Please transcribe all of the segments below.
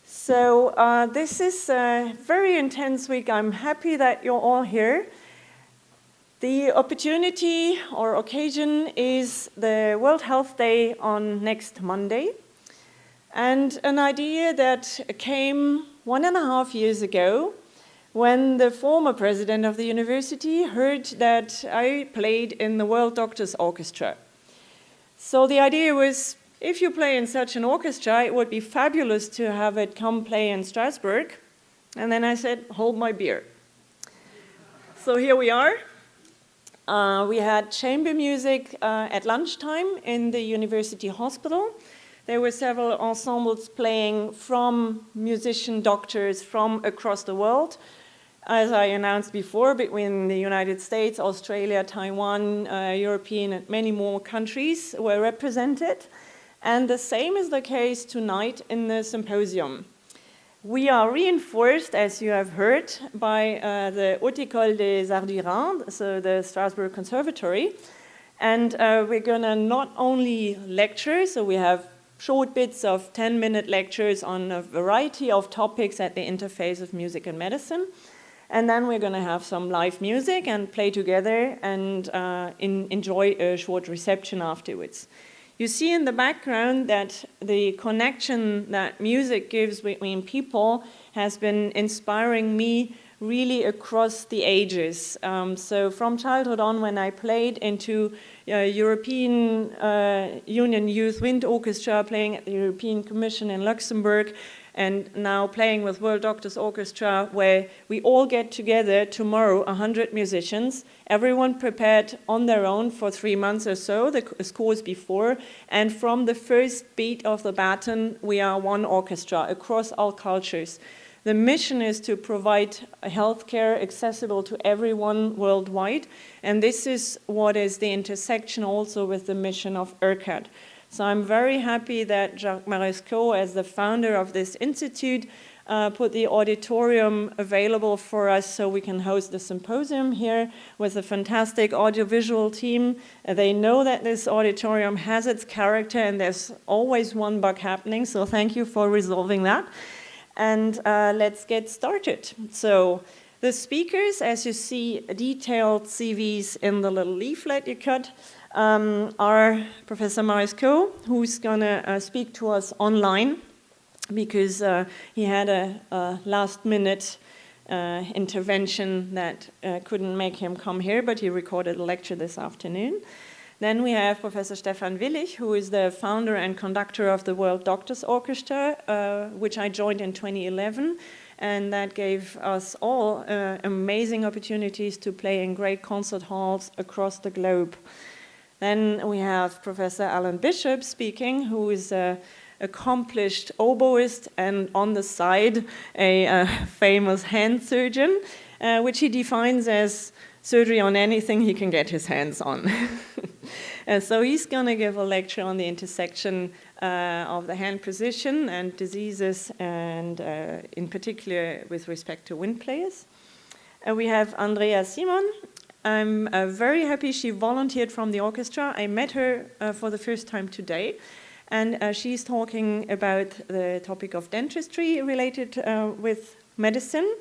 So this is a very intense week. I'm happy that you're all here. The opportunity or occasion is the World Health Day on next Monday. And an idea that came 1.5 years ago when the former president of the university heard that I played in the World Doctors Orchestra. So the idea was, if you play in such an orchestra, it would be fabulous to have it come play in Strasbourg. And then I said, hold my beer. So here we are. We had chamber music at lunchtime in the university hospital. There were several ensembles playing from musician doctors from across the world. As I announced before, between the United States, Australia, Taiwan, European, and many more countries were represented. And the same is the case tonight in the symposium. We are reinforced, as you have heard, by the Haute École des Arts du Rhin, so the Strasbourg Conservatory. And we're going to not only lecture, so we have short bits of 10-minute lectures on a variety of topics at the interface of music and medicine. And then we're going to have some live music and play together and enjoy a short reception afterwards. You see in the background that the connection that music gives between people has been inspiring me really across the ages. So from childhood on, when I played into European Union Youth Wind Orchestra, playing at the European Commission in Luxembourg, and now playing with World Doctors Orchestra, where we all get together tomorrow, 100 musicians, everyone prepared on their own for 3 months or so, the scores before, and from the first beat of the baton, we are one orchestra across all cultures. The mission is to provide healthcare accessible to everyone worldwide, and this is what is the intersection also with the mission of IRCAD. So I'm very happy that Jacques Marescaux, as the founder of this institute, put the auditorium available for us so we can host the symposium here with a fantastic audiovisual team. They know that this auditorium has its character and there's always one bug happening, so thank you for resolving that. And let's get started. So the speakers, as you see detailed CVs in the little leaflet you cut, are Professor Marescaux, who's going to speak to us online because he had a last-minute intervention that couldn't make him come here, but he recorded a lecture this afternoon. Then we have Professor Stefan Willich, who is the founder and conductor of the World Doctors Orchestra, which I joined in 2011. And that gave us all amazing opportunities to play in great concert halls across the globe. Then we have Professor Alan Bishop speaking, who is an accomplished oboist and on the side a famous hand surgeon, which he defines as surgery on anything he can get his hands on. And so he's going to give a lecture on the intersection of the hand position and diseases, and in particular with respect to wind players. We have Andreea Simon. I'm very happy she volunteered from the orchestra. I met her for the first time today, and she's talking about the topic of dentistry related with medicine.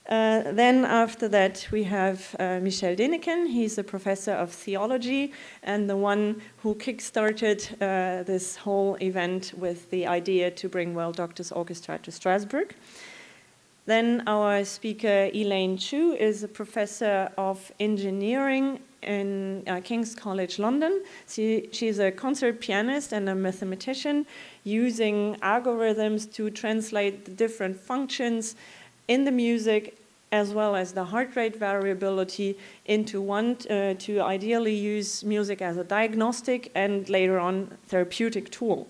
Then after that we have Michel Deneken. He's a professor of theology and the one who kick-started this whole event with the idea to bring World Doctors Orchestra to Strasbourg. Then our speaker, Elaine Chew, is a professor of engineering in King's College London. She's a concert pianist and a mathematician using algorithms to translate the different functions in the music as well as the heart rate variability into one to ideally use music as a diagnostic and later on therapeutic tool.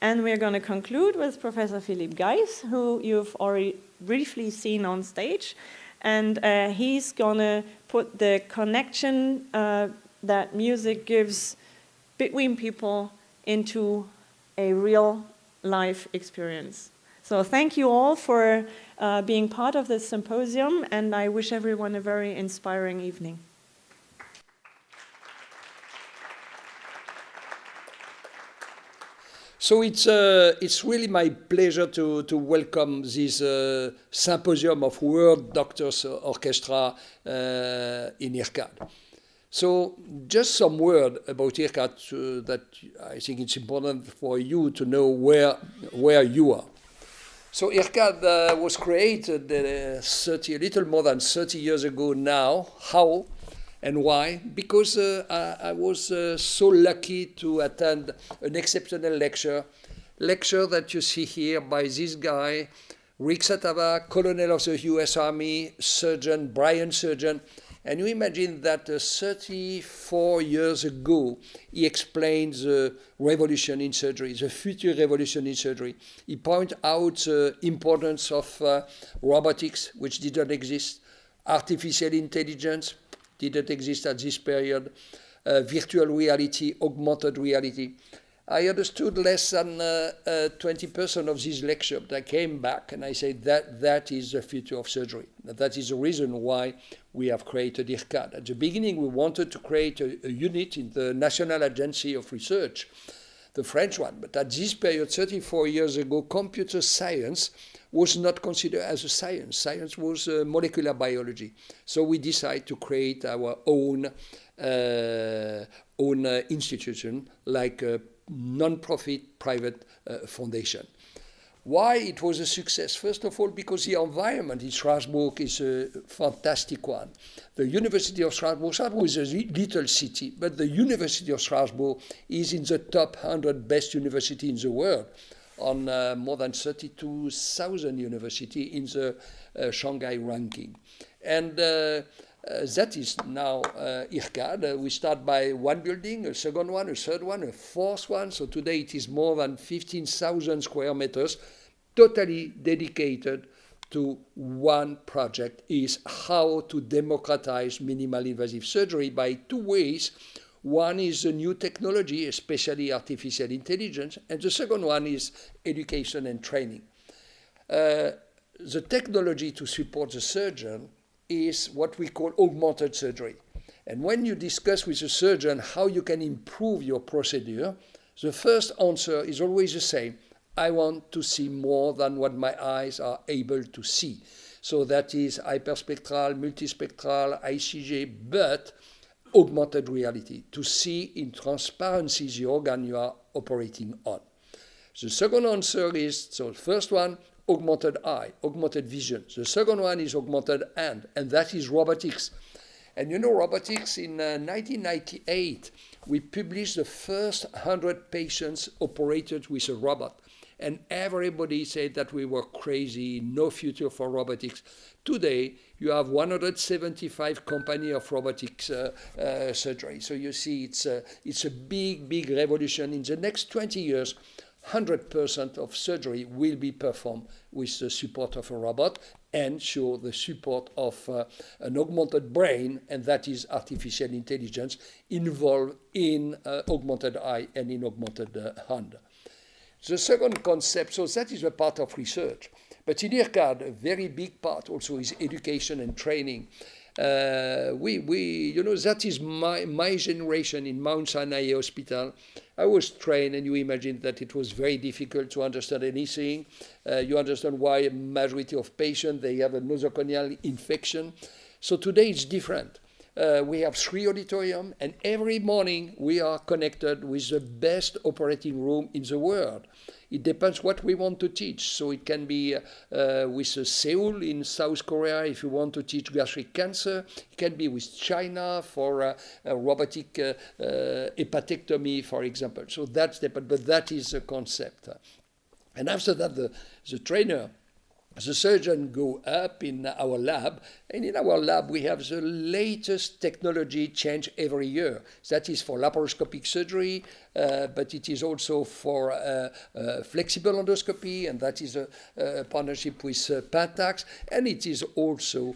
And we're going to conclude with Professor Philippe Geiss, who you've already briefly seen on stage. And he's going to put the connection that music gives between people into a real life experience. So thank you all for being part of this symposium, and I wish everyone a very inspiring evening. So it's really my pleasure to welcome this Symposium of World Doctors Orchestra in IRCAD. So just some word about IRCAD that I think it's important for you to know where you are. So IRCAD was created a little more than 30 years ago now. How? And why? Because I was so lucky to attend an exceptional lecture that you see here by this guy, Rick Satava, colonel of the US Army, surgeon, Brian surgeon. And you imagine that 34 years ago, he explained the revolution in surgery, the future revolution in surgery. He pointed out the importance of robotics, which didn't exist, artificial intelligence, didn't exist at this period, virtual reality, augmented reality. I understood less than 20% of this lecture, but I came back and I said that is the future of surgery. That is the reason why we have created IRCAD. At the beginning, we wanted to create a unit in the National Agency of Research, the French one. But at this period, 34 years ago, computer science was not considered as a science. Science was molecular biology. So we decided to create our own institution, like a non-profit private foundation. Why it was a success? First of all, because the environment in Strasbourg is a fantastic one. The University of Strasbourg is a little city, but the University of Strasbourg is in the top 100 best university in the world, on more than 32,000 universities in the Shanghai ranking. And that is now IRCAD. We start by one building, a second one, a third one, a fourth one. So today it is more than 15,000 square meters, totally dedicated to one project, is how to democratize minimal invasive surgery by two ways. One is the new technology, especially artificial intelligence, and the second one is education and training. The technology to support the surgeon is what we call augmented surgery. And when you discuss with a surgeon how you can improve your procedure, the first answer is always the same. I want to see more than what my eyes are able to see. So that is hyperspectral, multispectral, ICG, but augmented reality, to see in transparency the organ you are operating on. The second answer is, so the first one, augmented eye, augmented vision. The second one is augmented hand, and that is robotics. And you know, robotics, in 1998, we published the first 100 patients operated with a robot. And everybody said that we were crazy, no future for robotics. Today, you have 175 companies of robotics surgery. So you see, it's a big, big revolution. In the next 20 years, 100% of surgery will be performed with the support of a robot and show the support of an augmented brain, and that is artificial intelligence involved in augmented eye and in augmented hand. The second concept, so that is a part of research. But in IRCAD, a very big part also is education and training. That is my generation in Mount Sinai Hospital. I was trained, and you imagine that it was very difficult to understand anything. You understand why a majority of patients, they have a nosocomial infection. So today it's different. We have 3 auditoriums, and every morning we are connected with the best operating room in the world. It depends what we want to teach. So it can be with Seoul in South Korea if you want to teach gastric cancer. It can be with China for robotic hepatectomy, for example. So that's but that is the concept. And after that, the trainer, the surgeon go up in our lab, and in our lab we have the latest technology change every year. That is for laparoscopic surgery, but it is also for flexible endoscopy, and that is a partnership with Pentax, and it is also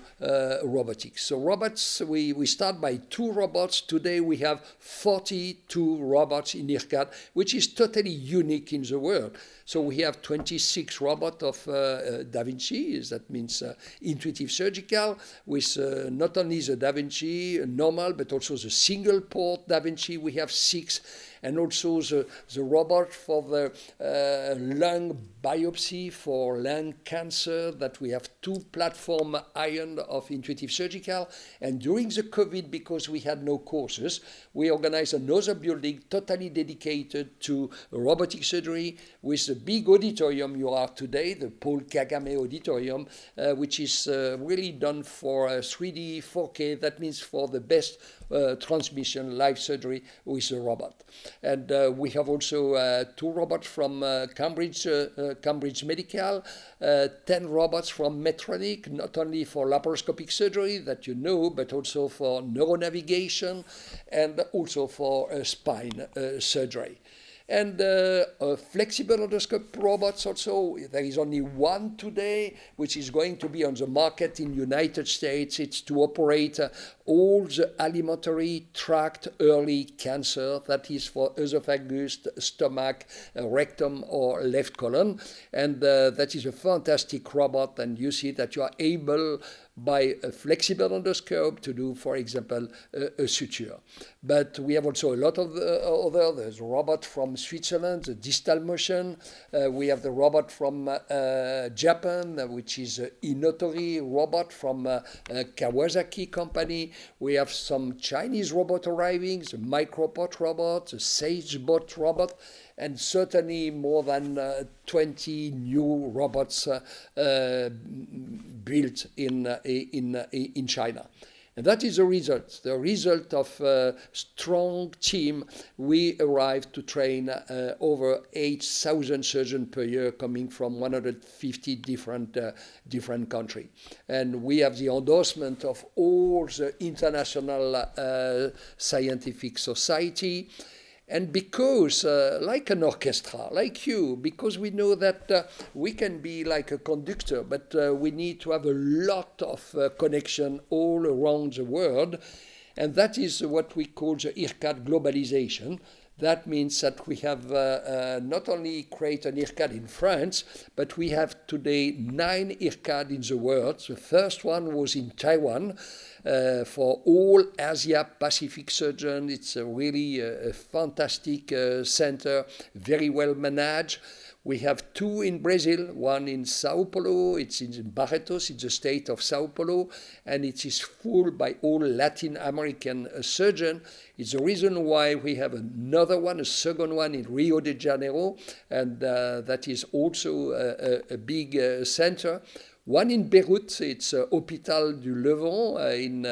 robotics. So robots, we start by 2 robots. Today we have 42 robots in IRCAD, which is totally unique in the world. So we have 26 robots of Da Vinci, that means intuitive surgical, with not only the Da Vinci normal, but also the single port Da Vinci. We have 6. and also the robot for the lung biopsy for lung cancer, that we have 2 platform iron of Intuitive Surgical. And during the COVID, because we had no courses, we organized another building totally dedicated to robotic surgery with the big auditorium you are today, the Paul Kagame Auditorium, which is really done for 3D, 4K. That means for the best transmission live surgery with a robot. And we have also 2 robots from Cambridge Medical, 10 robots from Medtronic, not only for laparoscopic surgery that you know, but also for neuronavigation and also for spine surgery. And flexible endoscope robots also, there is only one today, which is going to be on the market in United States. It's to operate all the alimentary tract early cancer, that is for esophagus, stomach, rectum, or left colon. And that is a fantastic robot, and you see that you are able by a flexible endoscope to do, for example, a suture. But we have also a lot of other. There's a robot from Switzerland, the distal motion. We have the robot from Japan, which is an Inotori robot from Kawasaki company. We have some Chinese robot arriving, the Micropot robot, the SageBot robot, and certainly more than 20 new robots built in China. And that is the result of a strong team. We arrived to train over 8,000 surgeons per year coming from 150 different countries. And we have the endorsement of all the international scientific society. And because, like an orchestra, like you, because we know that we can be like a conductor, but we need to have a lot of connection all around the world. And that is what we call the IRCAD globalization. That means that we have not only created an IRCAD in France, but we have today 9 IRCAD in the world. The first one was in Taiwan. For all Asia Pacific surgeons, it's really a fantastic center, very well managed. We have 2 in Brazil, one in Sao Paulo, it's in Barretos, it's the state of Sao Paulo, and it is full by all Latin American surgeons. It's the reason why we have another one, a second one in Rio de Janeiro, and that is also a big center. One in Beirut, it's Hôpital du Levant in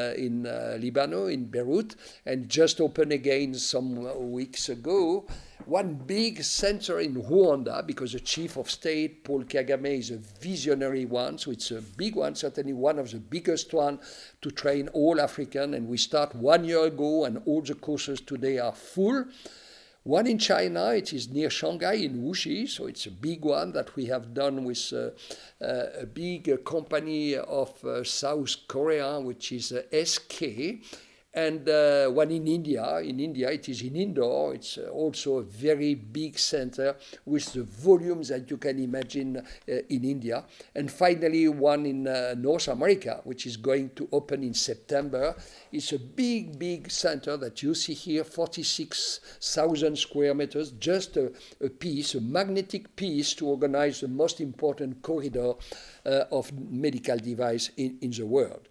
Lebanon, in Beirut, and just opened again some weeks ago. One big center in Rwanda, because the chief of state, Paul Kagame, is a visionary one, so it's a big one, certainly one of the biggest one to train all African, and we start 1 year ago, and all the courses today are full. One in China, it is near Shanghai in Wuxi, so it's a big one that we have done with a big company of South Korea, which is SK. And one in India. In India, it is in Indore. It's also a very big center with the volumes that you can imagine in India. And finally, one in North America, which is going to open in September. It's a big, big center that you see here, 46,000 square meters, just a piece, a magnetic piece to organize the most important corridor of medical device in the world.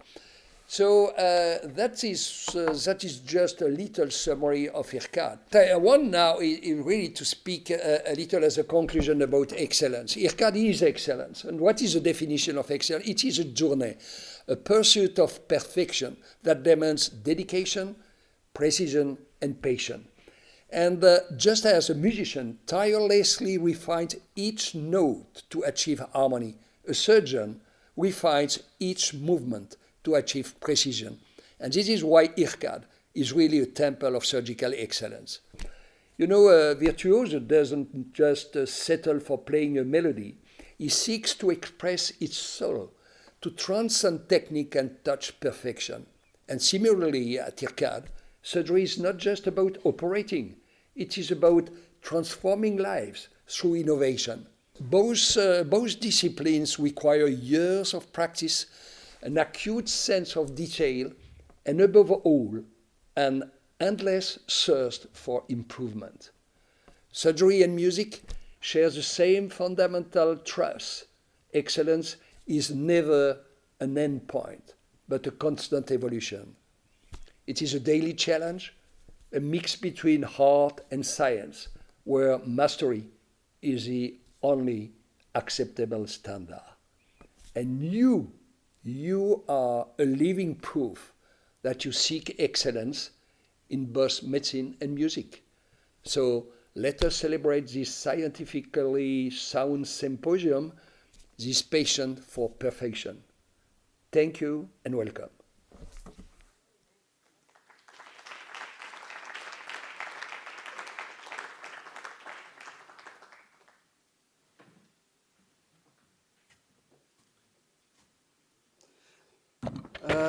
So that is just a little summary of IRCAD. I want now really to speak a little as a conclusion about excellence. IRCAD is excellence. And what is the definition of excellence? It is a journey, a pursuit of perfection that demands dedication, precision, and patience. And just as a musician tirelessly refines each note to achieve harmony, a surgeon refines each movement to achieve precision. And this is why IRCAD is really a temple of surgical excellence. You know, a virtuoso doesn't just settle for playing a melody. He seeks to express its soul, to transcend technique and touch perfection. And similarly at IRCAD, surgery is not just about operating. It is about transforming lives through innovation. Both disciplines require years of practice, an acute sense of detail, and above all, an endless thirst for improvement. Surgery and music share the same fundamental truth. Excellence is never an end point, but a constant evolution. It is a daily challenge, a mix between art and science, where mastery is the only acceptable standard. And you are a living proof that you seek excellence in both medicine and music. So let us celebrate this scientifically sound symposium, this passion for perfection. Thank you and welcome.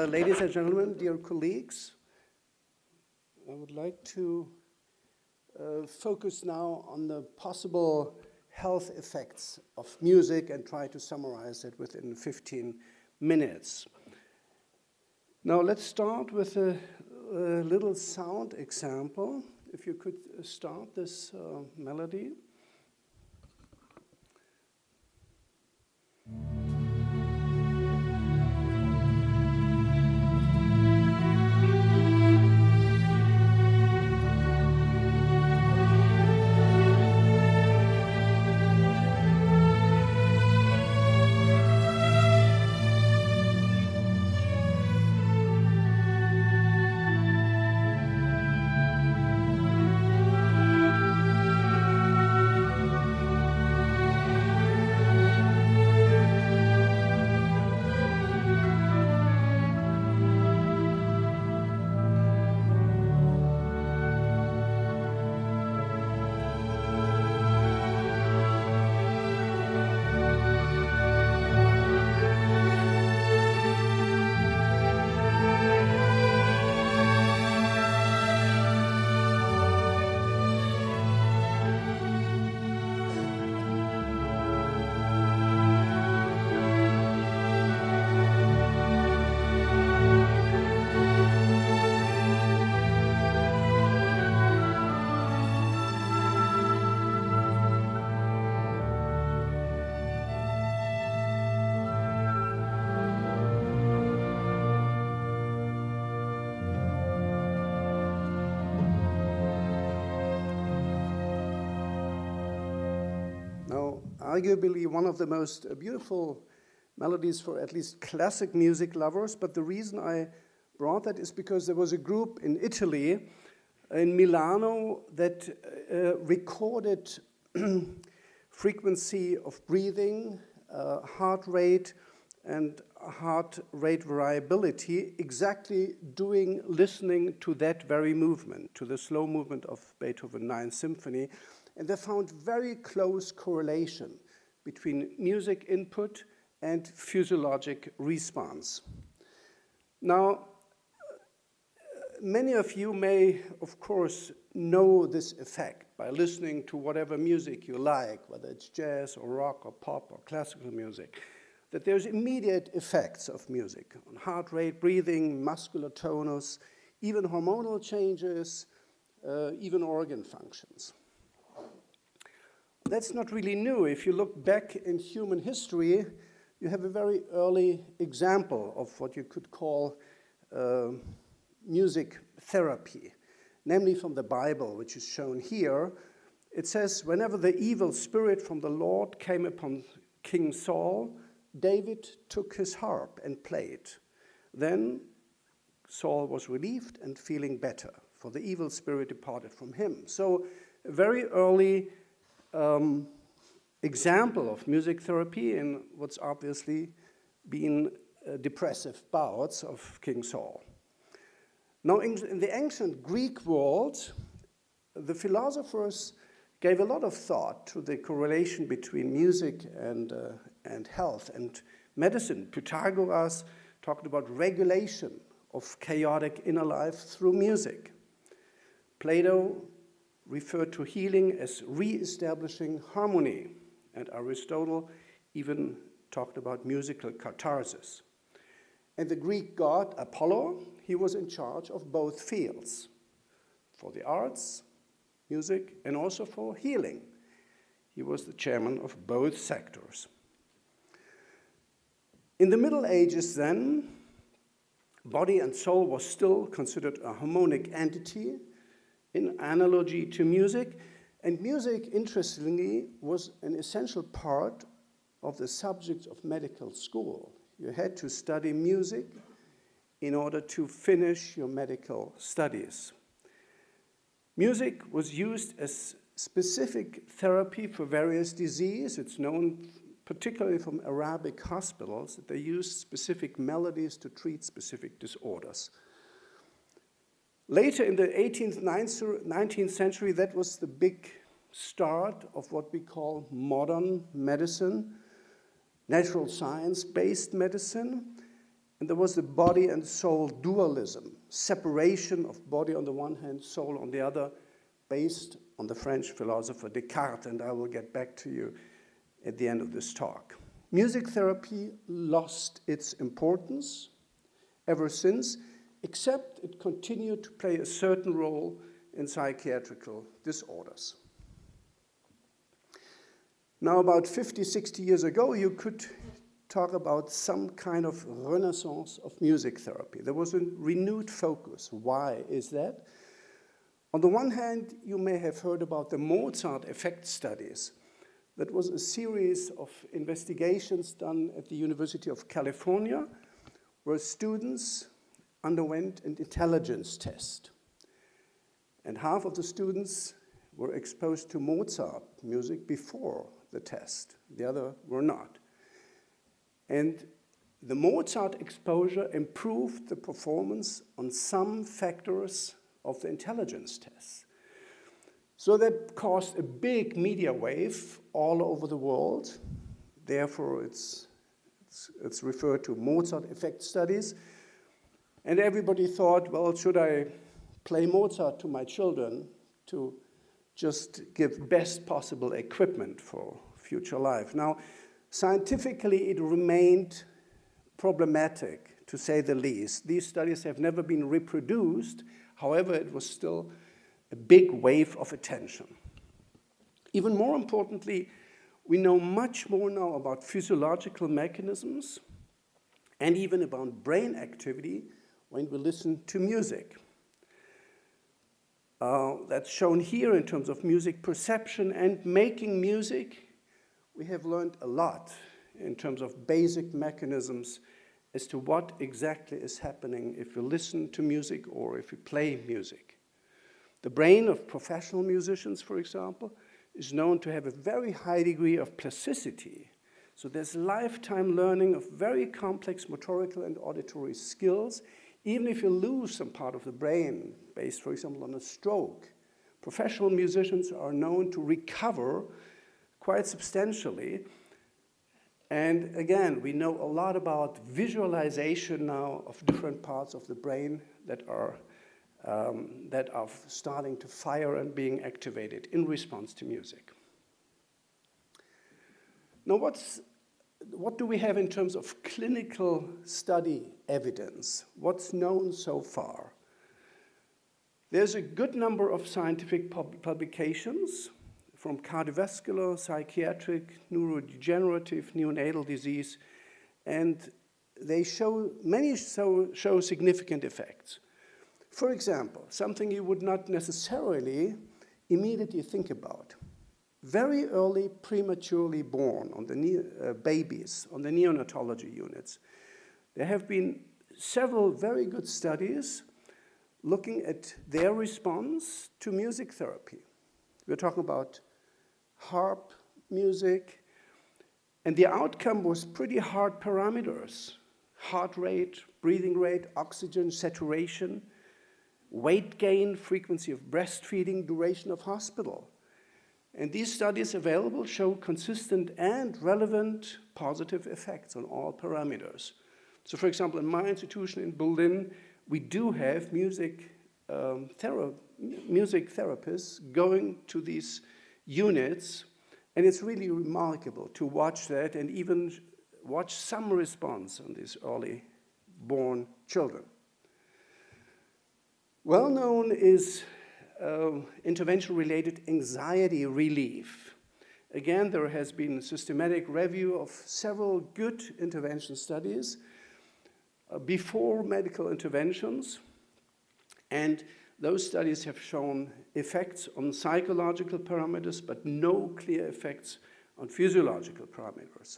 Ladies and gentlemen, dear colleagues, I would like to focus now on the possible health effects of music and try to summarize it within 15 minutes. Now let's start with a little sound example. If you could start this melody. Arguably one of the most beautiful melodies for at least classic music lovers, but the reason I brought that is because there was a group in Italy, in Milano, that recorded frequency of breathing, heart rate, and heart rate variability, exactly listening to that very movement, to the slow movement of Beethoven's Ninth Symphony. And they found very close correlation between music input and physiologic response. Now, many of you may, of course, know this effect by listening to whatever music you like, whether it's jazz or rock or pop or classical music, that there's immediate effects of music on heart rate, breathing, muscular tonus, even hormonal changes, even organ functions. That's not really new. If you look back in human history, you have a very early example of what you could call music therapy, namely from the Bible, which is shown here. It says, whenever the evil spirit from the Lord came upon King Saul, David took his harp and played. Then Saul was relieved and feeling better, for the evil spirit departed from him. So a very early example of music therapy in what's obviously been depressive bouts of King Saul. Now, in the ancient Greek world, the philosophers gave a lot of thought to the correlation between music and health and medicine. Pythagoras talked about regulation of chaotic inner life through music. Plato referred to healing as re-establishing harmony, and Aristotle even talked about musical catharsis. And the Greek god Apollo, he was in charge of both fields. for the arts, music, and also for healing. He was the chairman of both sectors. In the Middle Ages then, body and soul was still considered a harmonic entity in analogy to music, and music, interestingly, was an essential part of the subjects of medical school. You had to study music in order to finish your medical studies. Music was used as specific therapy for various diseases. It's known particularly from Arabic hospitals that they used specific melodies to treat specific disorders. Later in the 18th, 19th century, that was the big start of what we call modern medicine, natural science-based medicine. And there was the body and soul dualism, separation of body on the one hand, soul on the other, based on the French philosopher Descartes, and I will get back to you at the end of this talk. Music therapy lost its importance ever since, except it continued to play a certain role in psychiatrical disorders. Now, about 50, 60 years ago, you could talk about some kind of renaissance of music therapy. There was a renewed focus. Why is that? On the one hand, you may have heard about the Mozart effect studies. That was a series of investigations done at the University of California, where students underwent an intelligence test. And half of the students were exposed to Mozart music before the test. The other were not. And the Mozart exposure improved the performance on some factors of the intelligence test. So that caused a big media wave all over the world. Therefore, it's referred to Mozart effect studies. And everybody thought, well, should I play Mozart to my children to just give best possible equipment for future life? Now, scientifically, it remained problematic, to say the least. These studies have never been reproduced. However, it was still a big wave of attention. Even more importantly, we know much more now about physiological mechanisms and even about brain activity when we listen to music. That's shown here in terms of music perception and making music. We have learned a lot in terms of basic mechanisms as to what exactly is happening if you listen to music or if you play music. The brain of professional musicians, for example, is known to have a very high degree of plasticity. So there's lifetime learning of very complex motorical and auditory skills. Even if you lose some part of the brain, based, for example, on a stroke, professional musicians are known to recover quite substantially. And again, we know a lot about visualization now of different parts of the brain that are starting to fire and being activated in response to music. Now, what do we have in terms of clinical study evidence? What's known so far? There's a good number of scientific publications from cardiovascular, psychiatric, neurodegenerative, neonatal disease, and they many show significant effects. For example, something you would not necessarily immediately think about. Very early, prematurely born on the babies, on the neonatology units. There have been several very good studies looking at their response to music therapy. We're talking about harp music, and the outcome was pretty hard parameters. Heart rate, breathing rate, oxygen saturation, weight gain, frequency of breastfeeding, duration of hospital. And these studies available show consistent and relevant positive effects on all parameters. So for example, in my institution in Berlin, we do have music therapists going to these units, and it's really remarkable to watch that and even watch some response on these early born children. Well known is intervention-related anxiety relief. Again, there has been a systematic review of several good intervention studies before medical interventions, and those studies have shown effects on psychological parameters, but no clear effects on physiological parameters.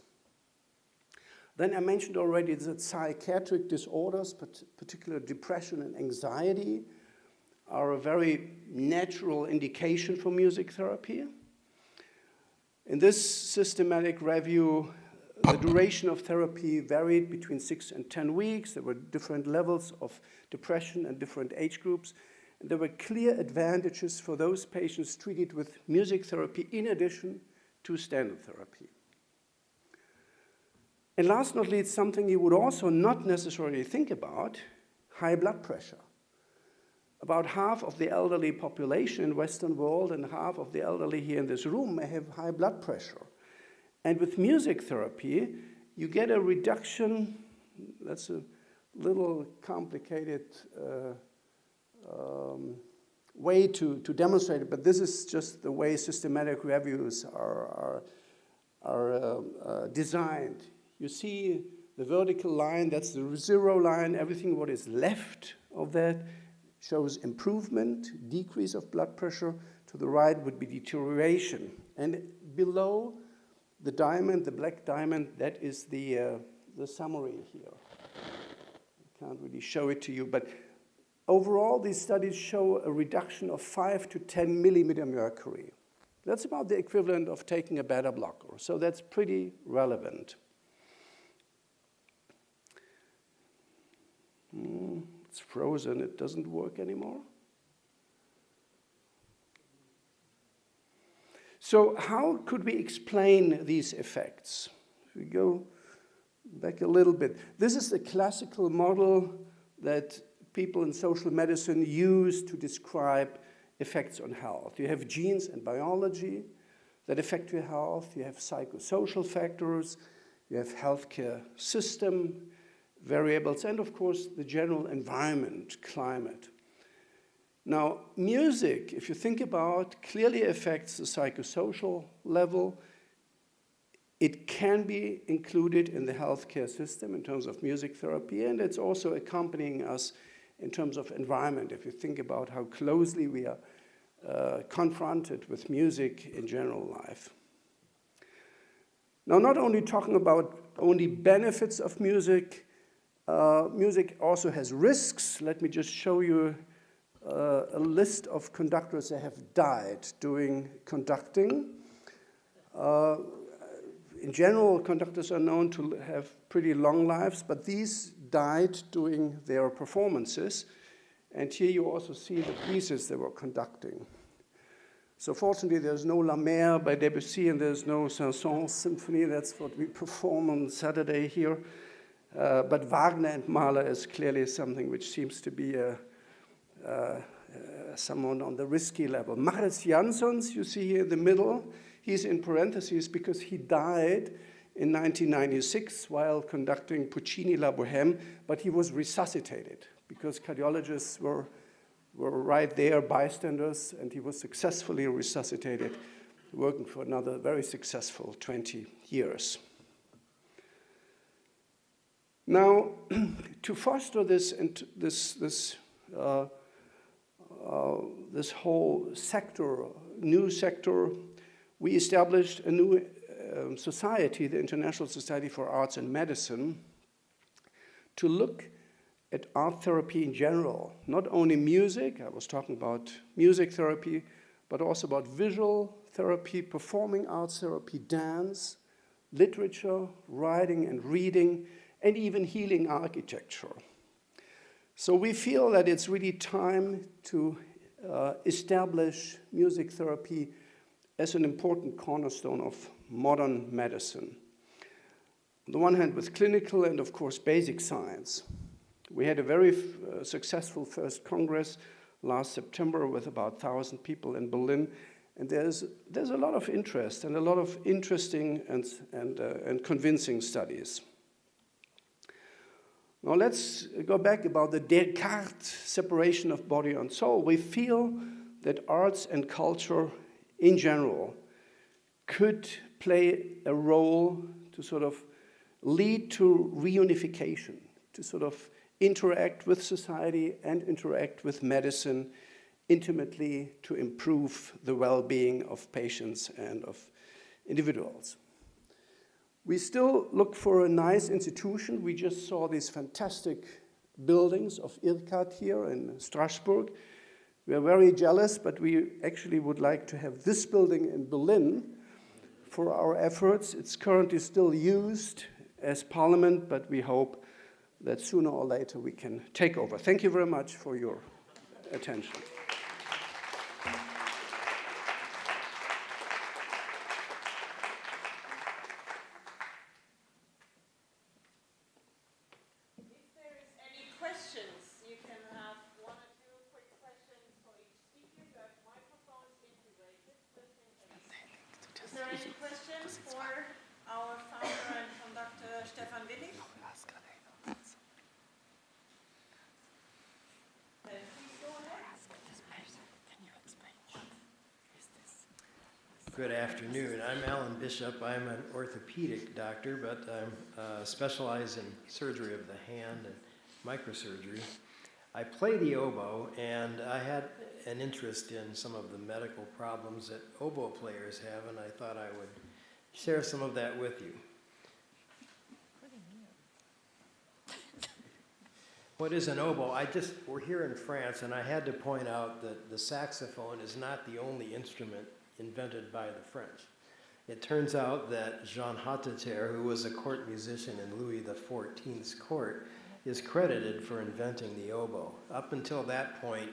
Then I mentioned already that psychiatric disorders, particularly depression and anxiety, are a very natural indication for music therapy. In this systematic review, the duration of therapy varied between 6 and 10 weeks. There were different levels of depression and different age groups. And there were clear advantages for those patients treated with music therapy in addition to standard therapy. And last but not least, something you would also not necessarily think about, high blood pressure. About half of the elderly population in the Western world and half of the elderly here in this room may have high blood pressure. And with music therapy, you get a reduction. That's a little complicated way to demonstrate it, but this is just the way systematic reviews are designed. You see the vertical line, that's the 0 line. Everything what is left of that shows improvement, decrease of blood pressure. To the right would be deterioration. And below the diamond, the black diamond, that is the summary here. I can't really show it to you, but overall, these studies show a reduction of 5 to 10 millimeter mercury. That's about the equivalent of taking a beta blocker, so that's pretty relevant. It's frozen, it doesn't work anymore. So how could we explain these effects? We go back a little bit. This is the classical model that people in social medicine use to describe effects on health. You have genes and biology that affect your health. You have psychosocial factors. You have healthcare system variables, and of course, the general environment, climate. Now, music, if you think about, clearly affects the psychosocial level. It can be included in the healthcare system in terms of music therapy, and it's also accompanying us in terms of environment, if you think about how closely we are confronted with music in general life. Now, not only talking about only benefits of music, music also has risks. Let me just show you a list of conductors that have died doing conducting. In general, conductors are known to have pretty long lives, but these died doing their performances. And here you also see the pieces they were conducting. So fortunately, there's no La Mer by Debussy, and there's no Saint-Saëns Symphony. That's what we perform on Saturday here. But Wagner and Mahler is clearly something which seems to be someone on the risky level. Maris Janssens, you see here in the middle, he's in parentheses because he died in 1996 while conducting Puccini La Bohème, but he was resuscitated because cardiologists were right there, bystanders, and he was successfully resuscitated, working for another very successful 20 years. Now, to foster this whole sector, new sector, we established a new society, the International Society for Arts and Medicine, to look at art therapy in general, not only music, I was talking about music therapy, but also about visual therapy, performing arts therapy, dance, literature, writing and reading, and even healing architecture. So we feel that it's really time to establish music therapy as an important cornerstone of modern medicine. On the one hand, with clinical and, of course, basic science. We had a very successful first Congress last September with about 1,000 people in Berlin, and there's a lot of interest and a lot of interesting and convincing studies. Now let's go back about the Descartes separation of body and soul. We feel that arts and culture in general could play a role to sort of lead to reunification, to sort of interact with society and interact with medicine intimately to improve the well-being of patients and of individuals. We still look for a nice institution. We just saw these fantastic buildings of IRCAD here in Strasbourg. We are very jealous, but we actually would like to have this building in Berlin for our efforts. It's currently still used as parliament, but we hope that sooner or later we can take over. Thank you very much for your attention. Stefan Willich. Good afternoon. I'm Alan Bishop. I'm an orthopedic doctor, but I'm specialized in surgery of the hand and microsurgery. I play the oboe, and I had an interest in some of the medical problems that oboe players have, and I thought I would share some of that with you. What is an oboe? We're here in France, and I had to point out that the saxophone is not the only instrument invented by the French. It turns out that Jean Hotteterre, who was a court musician in Louis XIV's court, is credited for inventing the oboe. Up until that point,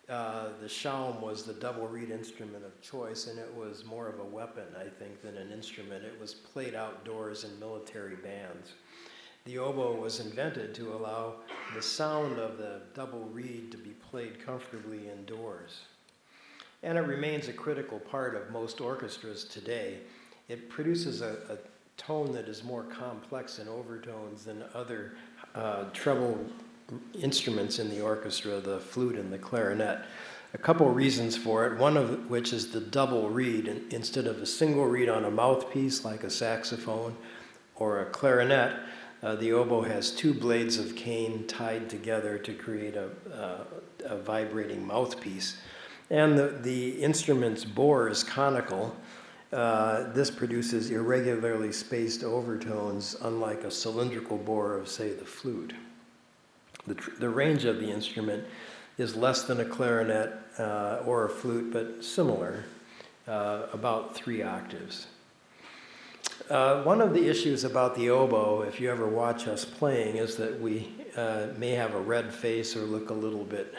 the shawm was the double reed instrument of choice, and it was more of a weapon, I think, than an instrument. It was played outdoors in military bands. The oboe was invented to allow the sound of the double reed to be played comfortably indoors. And it remains a critical part of most orchestras today. It produces a tone that is more complex in overtones than other treble instruments in the orchestra, the flute and the clarinet. A couple reasons for it, one of which is the double reed. Instead of a single reed on a mouthpiece like a saxophone or a clarinet, the oboe has two blades of cane tied together to create a vibrating mouthpiece. And the instrument's bore is conical. This produces irregularly spaced overtones, unlike a cylindrical bore of, say, the flute. The range of the instrument is less than a clarinet or a flute, but similar, about 3 octaves. One of the issues about the oboe, if you ever watch us playing, is that we may have a red face or look a little bit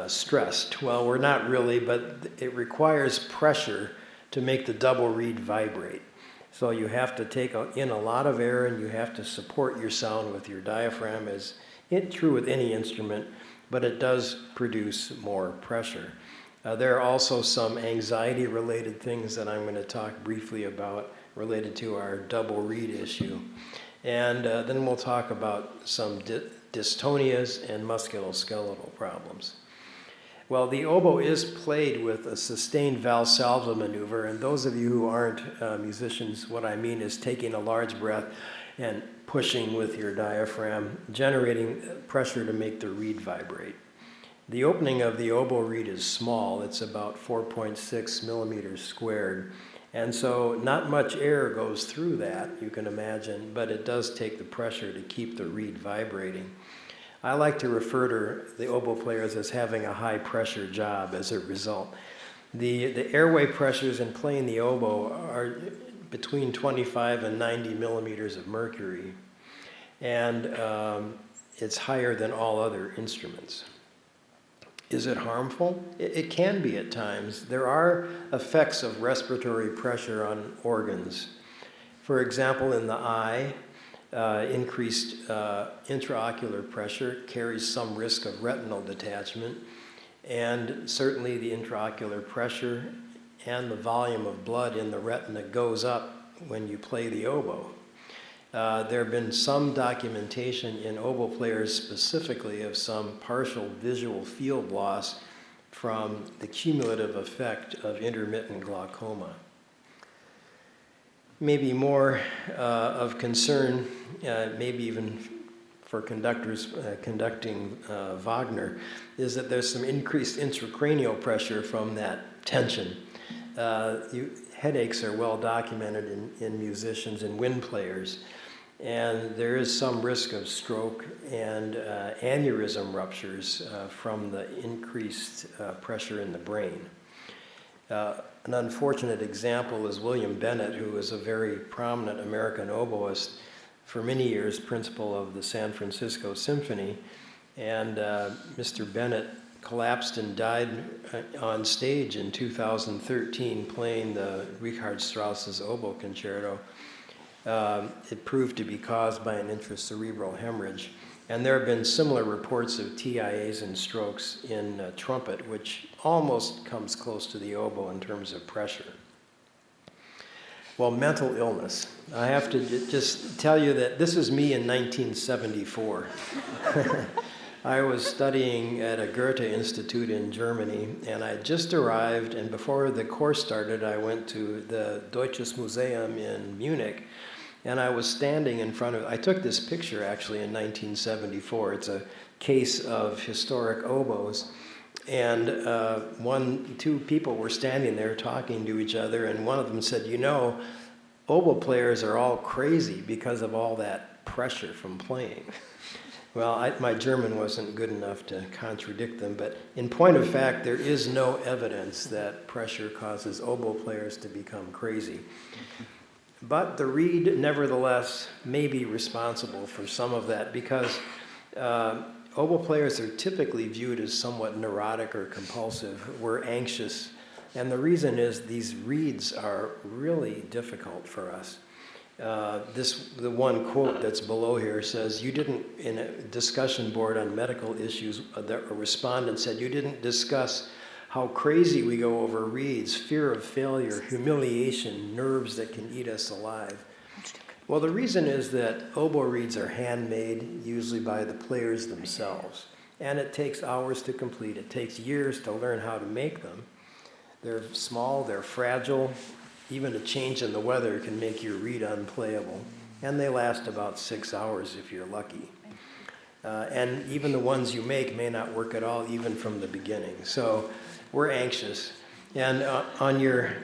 stressed. Well, we're not really, but it requires pressure to make the double reed vibrate. So you have to take in a lot of air, and you have to support your sound with your diaphragm, as true with any instrument, but it does produce more pressure. There are also some anxiety-related things that I'm going to talk briefly about related to our double reed issue. And then we'll talk about some dystonias and musculoskeletal problems. Well, the oboe is played with a sustained Valsalva maneuver, and those of you who aren't musicians, what I mean is taking a large breath and pushing with your diaphragm, generating pressure to make the reed vibrate. The opening of the oboe reed is small. It's about 4.6 millimeters squared, and so not much air goes through that, you can imagine, but it does take the pressure to keep the reed vibrating. I like to refer to the oboe players as having a high pressure job as a result. The airway pressures in playing the oboe are between 25 and 90 millimeters of mercury, and it's higher than all other instruments. Is it harmful? It can be at times. There are effects of respiratory pressure on organs. For example, in the eye, increased intraocular pressure carries some risk of retinal detachment, and certainly the intraocular pressure and the volume of blood in the retina goes up when you play the oboe. There have been some documentation in oboe players specifically of some partial visual field loss from the cumulative effect of intermittent glaucoma. Maybe more of concern, maybe even for conductors conducting Wagner, is that there's some increased intracranial pressure from that tension. Headaches are well documented in musicians and wind players, and there is some risk of stroke and aneurysm ruptures from the increased pressure in the brain. An unfortunate example is William Bennett, who was a very prominent American oboist, for many years principal of the San Francisco Symphony, and Mr. Bennett collapsed and died on stage in 2013 playing the Richard Strauss's oboe concerto. It proved to be caused by an intracerebral hemorrhage. And there have been similar reports of TIAs and strokes in trumpet, which almost comes close to the oboe in terms of pressure. Well, mental illness. I have to just tell you that this is me in 1974. I was studying at a Goethe Institute in Germany, and I just arrived, and before the course started, I went to the Deutsches Museum in Munich, and I was standing in front of, I took this picture actually in 1974. It's a case of historic oboes, and two people were standing there talking to each other, and one of them said, you know, oboe players are all crazy because of all that pressure from playing. Well, my German wasn't good enough to contradict them, but in point of fact, there is no evidence that pressure causes oboe players to become crazy. But the reed, nevertheless, may be responsible for some of that because oboe players are typically viewed as somewhat neurotic or compulsive. We're anxious, and the reason is these reeds are really difficult for us. The one quote that's below here says, you didn't, in a discussion board on medical issues, a respondent said, you didn't discuss how crazy we go over reeds, fear of failure, humiliation, nerves that can eat us alive. Well, the reason is that oboe reeds are handmade, usually by the players themselves, and it takes hours to complete. It takes years to learn how to make them. They're small, they're fragile. Even a change in the weather can make your reed unplayable. And they last about 6 hours if you're lucky. And even the ones you make may not work at all, even from the beginning. So we're anxious. And on your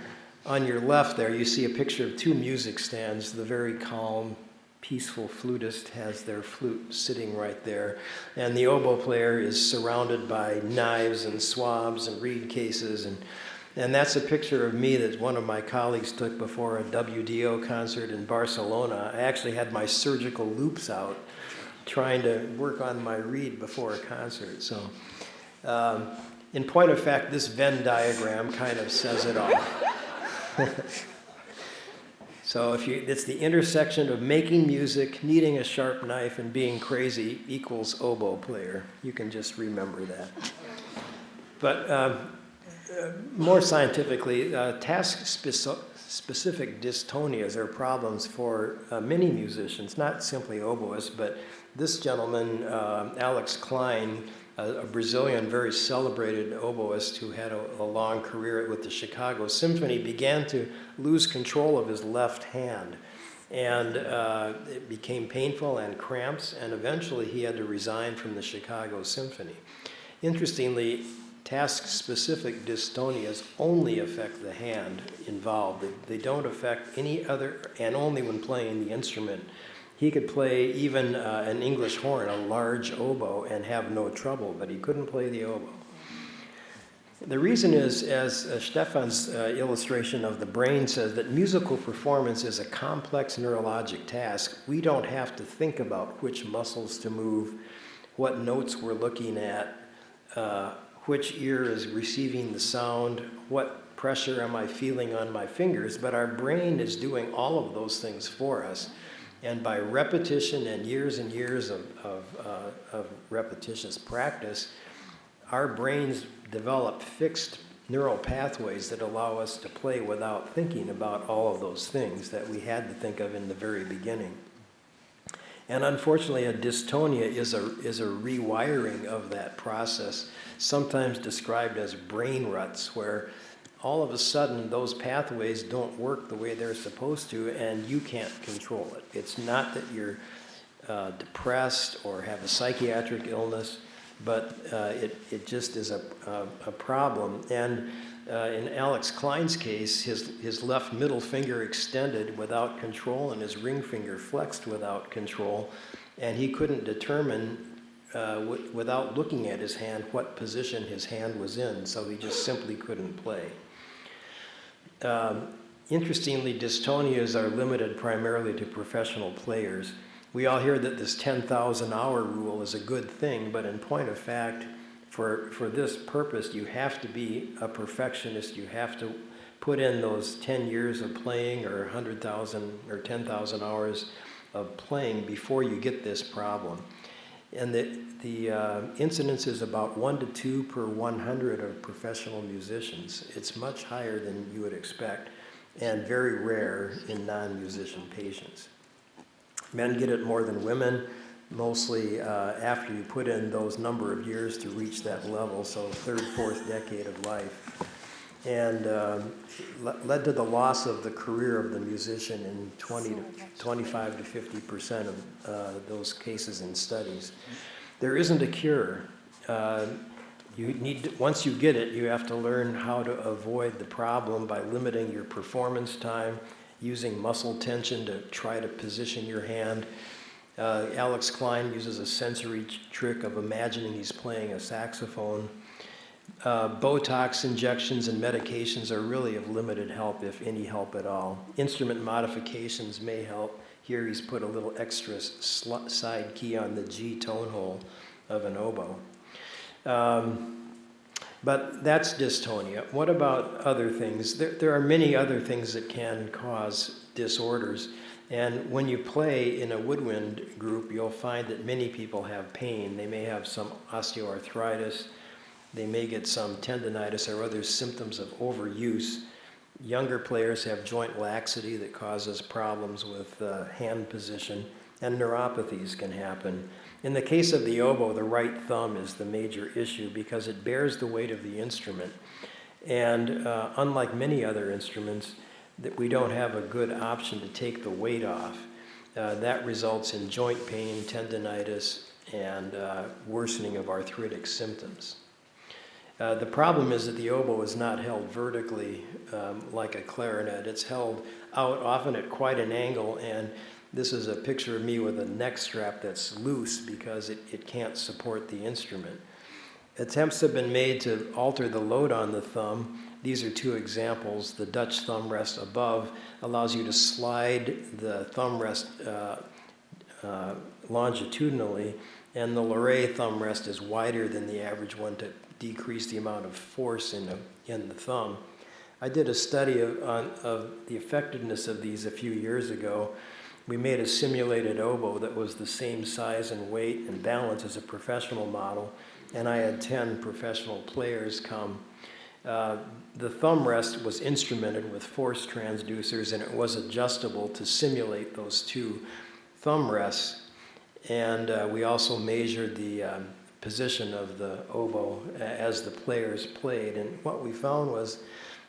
left there, you see a picture of two music stands. The very calm, peaceful flutist has their flute sitting right there. And the oboe player is surrounded by knives and swabs and reed cases. And that's a picture of me that one of my colleagues took before a WDO concert in Barcelona. I actually had my surgical loops out trying to work on my reed before a concert. So in point of fact, this Venn diagram kind of says it all. So it's the intersection of making music, needing a sharp knife, and being crazy equals oboe player. You can just remember that. But more scientifically, task-specific dystonias are problems for many musicians, not simply oboists, but this gentleman, Alex Klein, a Brazilian, very celebrated oboist who had a long career with the Chicago Symphony, began to lose control of his left hand. And it became painful and cramps, and eventually he had to resign from the Chicago Symphony. Interestingly, task-specific dystonias only affect the hand involved. They don't affect any other, and only when playing the instrument. He could play even an English horn, a large oboe, and have no trouble, but he couldn't play the oboe. The reason is, as Stefan's illustration of the brain says, that musical performance is a complex neurologic task. We don't have to think about which muscles to move, what notes we're looking at, which ear is receiving the sound, what pressure am I feeling on my fingers, but our brain is doing all of those things for us. And by repetition and years of repetitious practice, our brains develop fixed neural pathways that allow us to play without thinking about all of those things that we had to think of in the very beginning. And unfortunately, a dystonia is a rewiring of that process, sometimes described as brain ruts, where all of a sudden those pathways don't work the way they're supposed to, and you can't control it. It's not that you're depressed or have a psychiatric illness, but it just is a problem. And in Alex Klein's case, his left middle finger extended without control and his ring finger flexed without control, and he couldn't determine without looking at his hand what position his hand was in, so he just simply couldn't play. Interestingly, dystonias are limited primarily to professional players. We all hear that this 10,000 hour rule is a good thing, but in point of fact, for this purpose, you have to be a perfectionist. You have to put in those 10 years of playing or 100,000 or 10,000 hours of playing before you get this problem. And the incidence is about 1 to 2 per 100 of professional musicians. It's much higher than you would expect and very rare in non-musician patients. Men get it more than women, mostly after you put in those number of years to reach that level, so third, fourth decade of life. And led to the loss of the career of the musician in 25 to 50% of those cases in studies. There isn't a cure. Once you get it, you have to learn how to avoid the problem by limiting your performance time, using muscle tension to try to position your hand. Alex Klein uses a sensory trick of imagining he's playing a saxophone. Botox injections and medications are really of limited help, if any help at all. Instrument modifications may help. Here he's put a little extra side key on the G tone hole of an oboe. But that's dystonia. What about other things? There are many other things that can cause disorders. And when you play in a woodwind group, you'll find that many people have pain. They may have some osteoarthritis. They may get some tendonitis or other symptoms of overuse. Younger players have joint laxity that causes problems with hand position, and neuropathies can happen. In the case of the oboe, the right thumb is the major issue because it bears the weight of the instrument. And unlike many other instruments, that we don't have a good option to take the weight off. That results in joint pain, tendonitis, and worsening of arthritic symptoms. The problem is that the oboe is not held vertically like a clarinet. It's held out, often at quite an angle, and this is a picture of me with a neck strap that's loose because it can't support the instrument. Attempts have been made to alter the load on the thumb. These are two examples. The Dutch thumb rest above allows you to slide the thumb rest longitudinally, and the Larrey thumb rest is wider than the average one to decrease the amount of force in the thumb. I did a study of the effectiveness of these a few years ago. We made a simulated oboe that was the same size and weight and balance as a professional model, and I had 10 professional players come. The thumb rest was instrumented with force transducers, and it was adjustable to simulate those two thumb rests. And we also measured the position of the oboe as the players played. And what we found was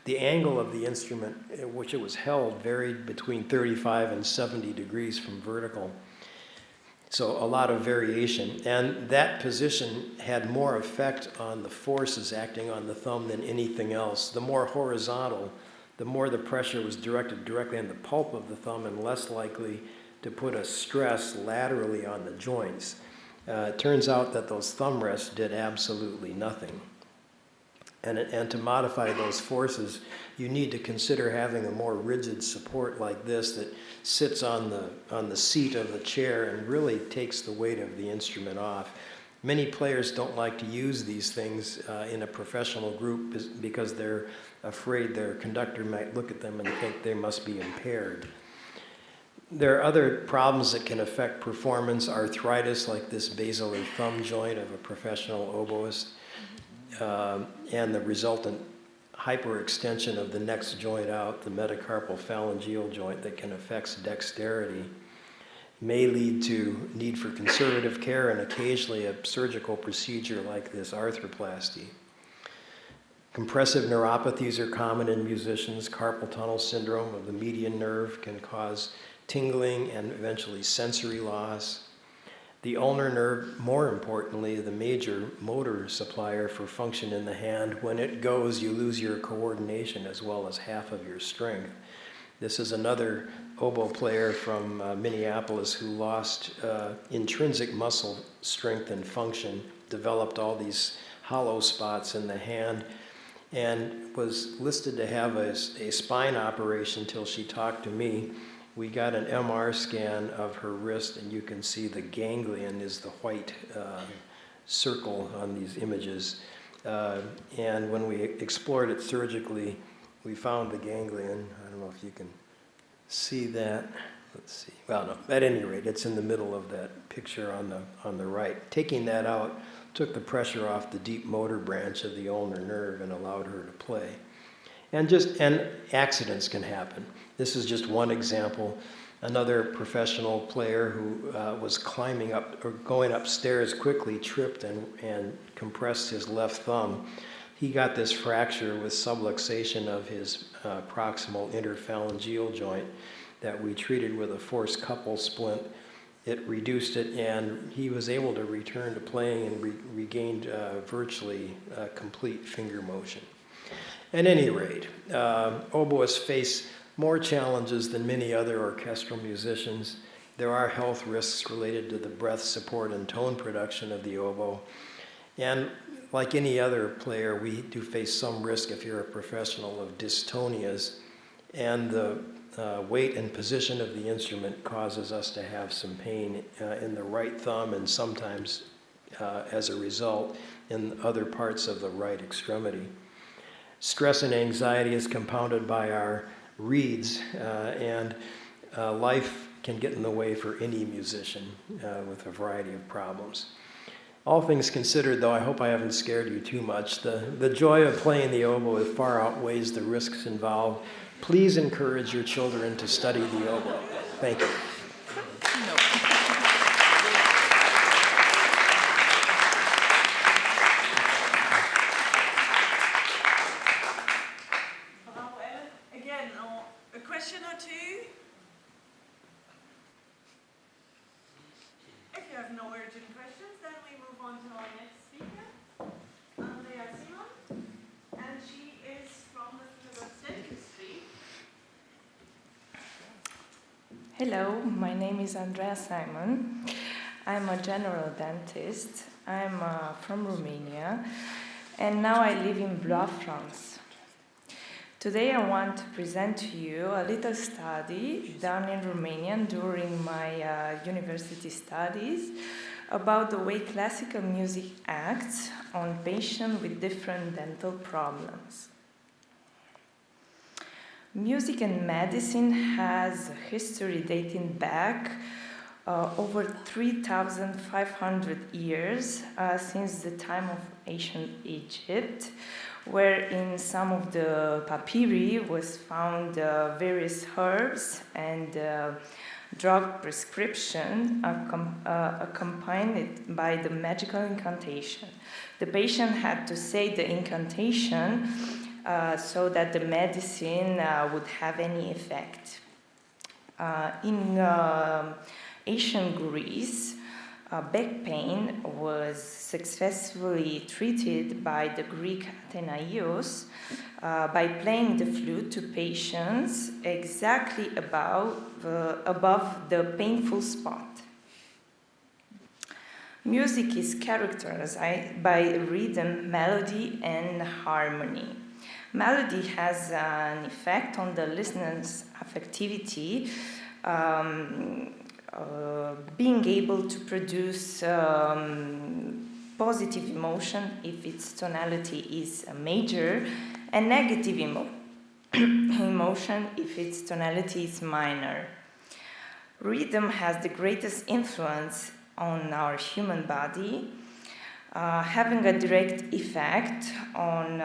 the angle of the instrument at which it was held varied between 35 and 70 degrees from vertical. So a lot of variation. And that position had more effect on the forces acting on the thumb than anything else. The more horizontal, the more the pressure was directed directly on the pulp of the thumb and less likely to put a stress laterally on the joints. It turns out that those thumb rests did absolutely nothing. And to modify those forces, you need to consider having a more rigid support like this that sits on the seat of the chair and really takes the weight of the instrument off. Many players don't like to use these things in a professional group because they're afraid their conductor might look at them and think they must be impaired. There are other problems that can affect performance, arthritis like this basilar thumb joint of a professional oboist, and the resultant hyperextension of the next joint out, the metacarpal phalangeal joint that can affect dexterity. may lead to need for conservative care and occasionally a surgical procedure like this arthroplasty. Compressive neuropathies are common in musicians. Carpal tunnel syndrome of the median nerve can cause tingling and eventually sensory loss. The ulnar nerve, more importantly, the major motor supplier for function in the hand, when it goes, you lose your coordination as well as half of your strength. This is another oboe player from Minneapolis who lost intrinsic muscle strength and function, developed all these hollow spots in the hand, and was listed to have a spine operation till she talked to me. We got an MR scan of her wrist, and you can see the ganglion is the white circle on these images. And when we explored it surgically, we found the ganglion. I don't know if you can see that. Let's see. Well, no, at any rate, it's in the middle of that picture on the right. Taking that out took the pressure off the deep motor branch of the ulnar nerve and allowed her to play. And accidents can happen. This is just one example. Another professional player who was climbing up or going upstairs quickly tripped and compressed his left thumb. He got this fracture with subluxation of his proximal interphalangeal joint that we treated with a forced couple splint. It reduced it, and he was able to return to playing and regained virtually complete finger motion. At any rate, oboists face more challenges than many other orchestral musicians. There are health risks related to the breath support and tone production of the oboe. And like any other player, we do face some risk if you're a professional of dystonias. And the weight and position of the instrument causes us to have some pain in the right thumb and sometimes, as a result, in other parts of the right extremity. Stress and anxiety is compounded by our reeds, and life can get in the way for any musician with a variety of problems. All things considered, though, I hope I haven't scared you too much. The joy of playing the oboe far outweighs the risks involved. Please encourage your children to study the oboe. Thank you. Again, a question or two? If you have no urgent questions, then we move on to our next speaker, Andreea Simon, and she is from the dentistry. Hello, my name is Andreea Simon. I'm a general dentist. I'm from Romania, and now I live in Blois, France. Today I want to present to you a little study done in Romania during my university studies about the way classical music acts on patients with different dental problems. Music and medicine has a history dating back over 3,500 years since the time of ancient Egypt, where in some of the papyri was found various herbs and drug prescription accompanied by the magical incantation. The patient had to say the incantation so that the medicine would have any effect. In ancient Greece, back pain was successfully treated by the Greek Athenaios by playing the flute to patients exactly above the painful spot. Music is characterized by rhythm, melody, and harmony. Melody has an effect on the listener's affectivity, being able to produce positive emotion if its tonality is major, and negative emotion if its tonality is minor. Rhythm has the greatest influence on our human body, having a direct effect on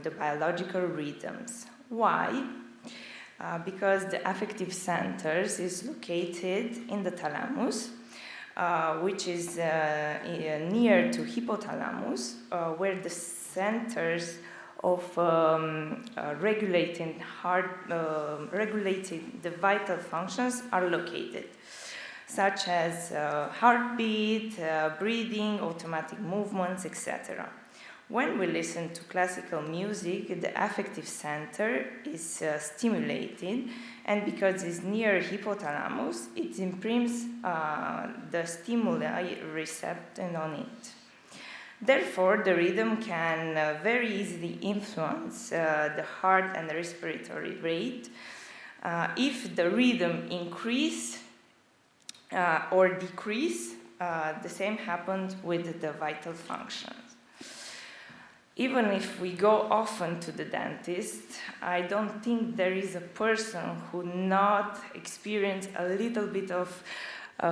the biological rhythms. Why? because the affective centers is located in the thalamus, which is near to hypothalamus, where the centers of regulating the vital functions are located, such as heartbeat, breathing, automatic movements, etc. When we listen to classical music, the affective center is stimulated, and because it's near hypothalamus, it imprims the stimuli receptor on it. Therefore, the rhythm can very easily influence the heart and the respiratory rate. If the rhythm increase or decrease, the same happens with the vital functions. Even if we go often to the dentist, I don't think there is a person who not experience a little bit of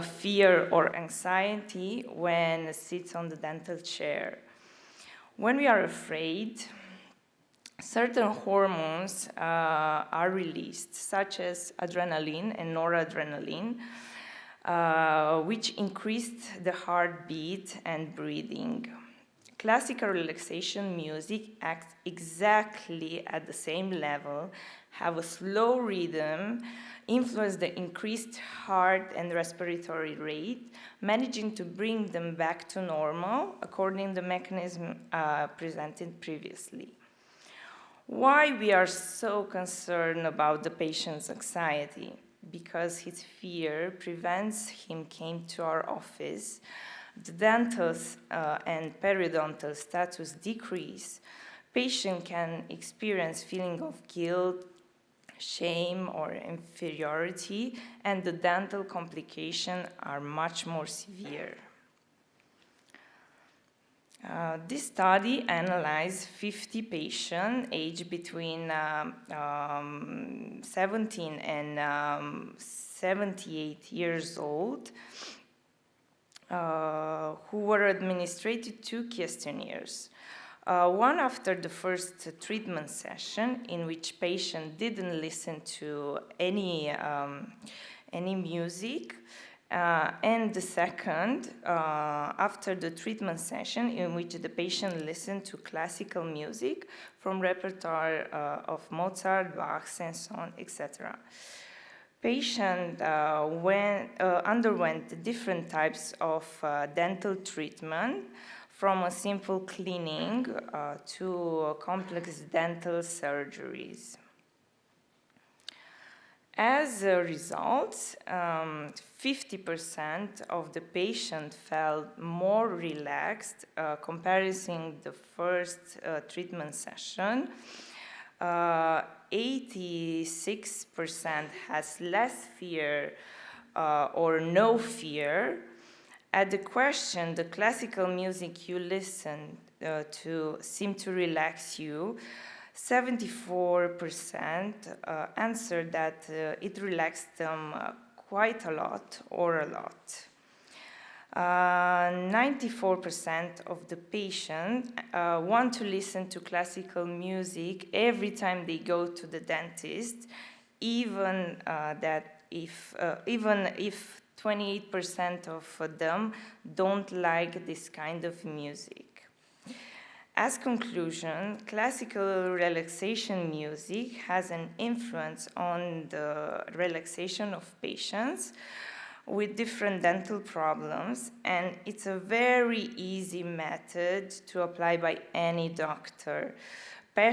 fear or anxiety when sits on the dental chair. When we are afraid, certain hormones are released, such as adrenaline and noradrenaline, which increase the heartbeat and breathing. Classical relaxation music acts exactly at the same level, have a slow rhythm, influence the increased heart and respiratory rate, managing to bring them back to normal according to the mechanism presented previously. Why we are so concerned about the patient's anxiety? Because his fear prevents him came to our office. The dental and periodontal status decrease. Patient can experience feeling of guilt, shame, or inferiority, and the dental complications are much more severe. This study analyzed 50 patients aged between 17 and 78 years old who were administered 2 questionnaires. One after the first treatment session, in which patient didn't listen to any music, and the second after the treatment session, in which the patient listened to classical music from repertoire of Mozart, Bach, Saint-Saëns, etc. Patient underwent different types of dental treatment, from a simple cleaning to complex dental surgeries. As a result, 50% of the patient felt more relaxed comparing the first treatment session. 86% has less fear or no fear. At the question, the classical music you listen to seem to relax you, 74% answered that it relaxed them quite a lot or a lot. 94% of the patients want to listen to classical music every time they go to the dentist, even if 28% of them don't like this kind of music. As conclusion, classical relaxation music has an influence on the relaxation of patients with different dental problems, and it's a very easy method to apply by any doctor. A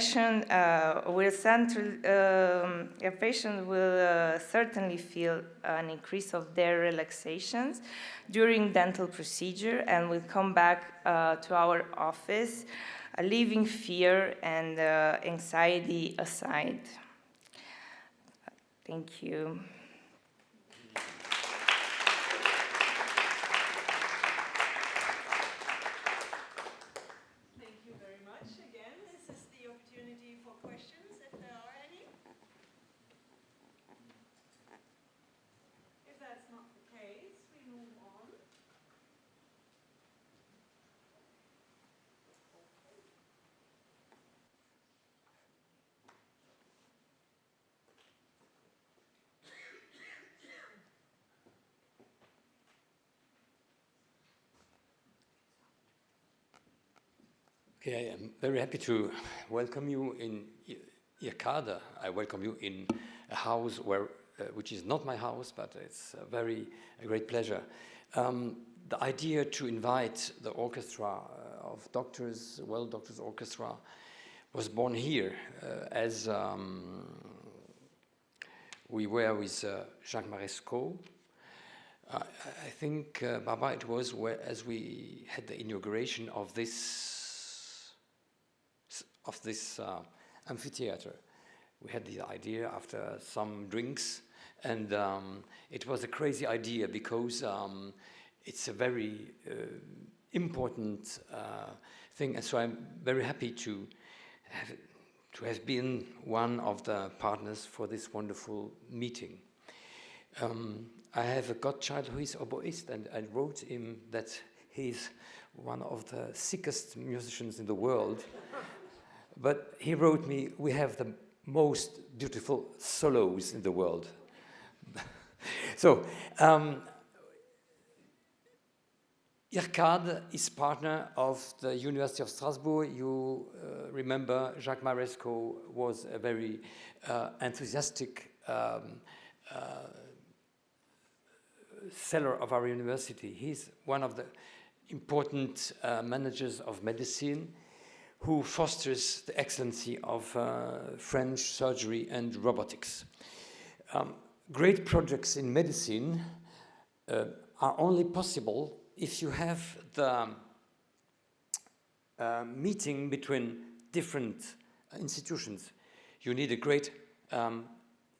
patient will certainly feel an increase of their relaxations during dental procedure and will come back to our office, leaving fear and anxiety aside. Thank you. Okay, I'm very happy to welcome you in IRCAD. I welcome you in a house which is not my house, but it's a great pleasure. The idea to invite the orchestra of doctors, World Doctors Orchestra, was born here as we were with Jacques Marescaux. I think, Barbara, it was as we had the inauguration of this amphitheater. We had the idea after some drinks, and it was a crazy idea because it's a very important thing, and so I'm very happy to have been one of the partners for this wonderful meeting. I have a godchild who is oboist, and I wrote him that he's one of the sickest musicians in the world. But he wrote me, we have the most beautiful solos in the world. So, IRCAD is partner of the University of Strasbourg. You remember Jacques Marescaux was a very enthusiastic seller of our university. He's one of the important managers of medicine who fosters the excellency of French surgery and robotics. Great projects in medicine are only possible if you have the meeting between different institutions. You need a great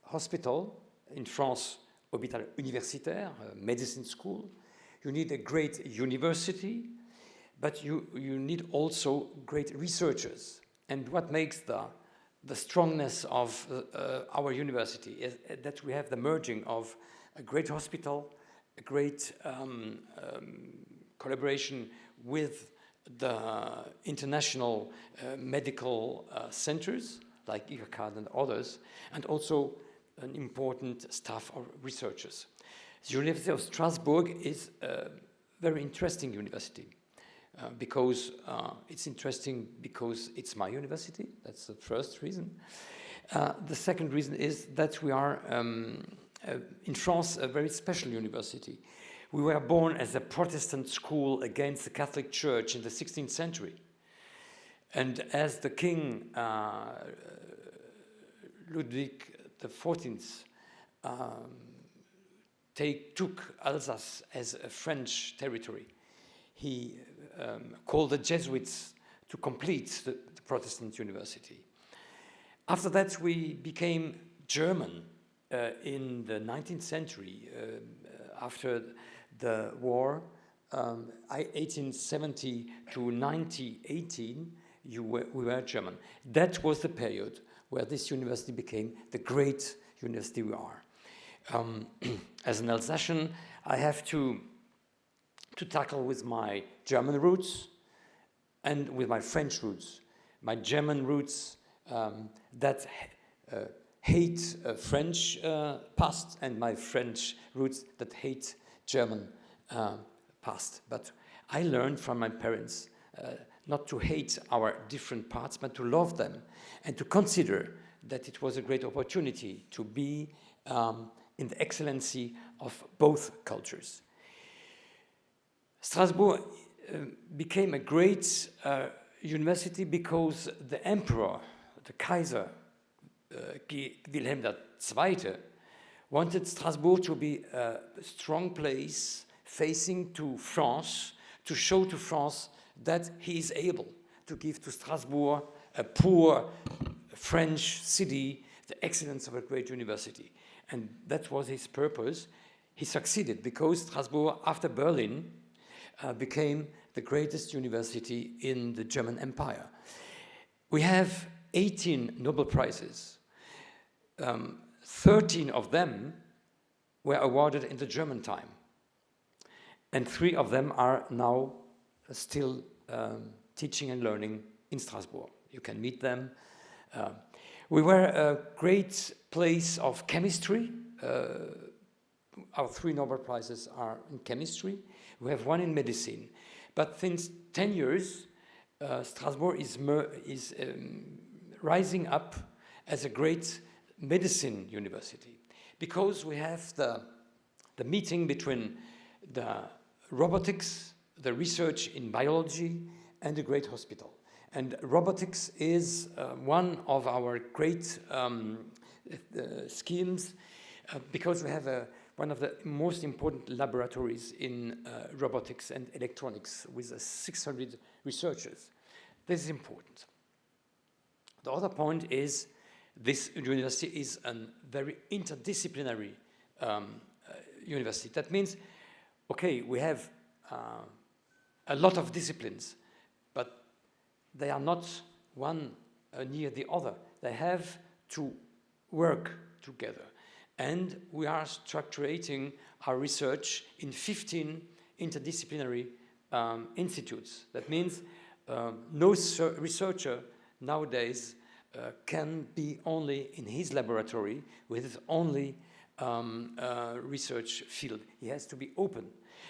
hospital, in France, hôpital universitaire, medicine school. You need a great university, but you need also great researchers. And what makes the strongness of our university is that we have the merging of a great hospital, a great collaboration with the international medical centers like IRCAD and others, and also an important staff of researchers. The University of Strasbourg is a very interesting university because it's interesting because it's my university. That's the first reason. The second reason is that we are in France a very special university. We were born as a Protestant school against the Catholic Church in the 16th century. And as the king Ludwig XIV took Alsace as a French territory, he called the Jesuits to complete the Protestant university. After that, we became German in the 19th century, after the war, 1870 to 1918, we were German. That was the period where this university became the great university we are. As an Alsatian, I have to tackle with my German roots and with my French roots. My German roots that hate French past, and my French roots that hate German past. But I learned from my parents not to hate our different parts, but to love them and to consider that it was a great opportunity to be in the excellency of both cultures. Strasbourg became a great university because the emperor, the Kaiser, Wilhelm II, wanted Strasbourg to be a strong place facing to France, to show to France that he is able to give to Strasbourg, a poor French city, the excellence of a great university. And that was his purpose. He succeeded because Strasbourg, after Berlin, became the greatest university in the German Empire. We have 18 Nobel Prizes. 13 of them were awarded in the German time. And 3 of them are now still teaching and learning in Strasbourg. You can meet them. We were a great place of chemistry. Our 3 Nobel Prizes are in chemistry. We have 1 in medicine. But since 10 years, Strasbourg is rising up as a great medicine university, because we have the meeting between the robotics, the research in biology, and a great hospital. And robotics is one of our great schemes, because we have one of the most important laboratories in robotics and electronics with 600 researchers. This is important. The other point is this university is a very interdisciplinary university. That means, okay, we have a lot of disciplines, but they are not one near the other. They have to work together. And we are structuring our research in 15 interdisciplinary institutes. That means no researcher nowadays can be only in his laboratory with his only research field. He has to be open.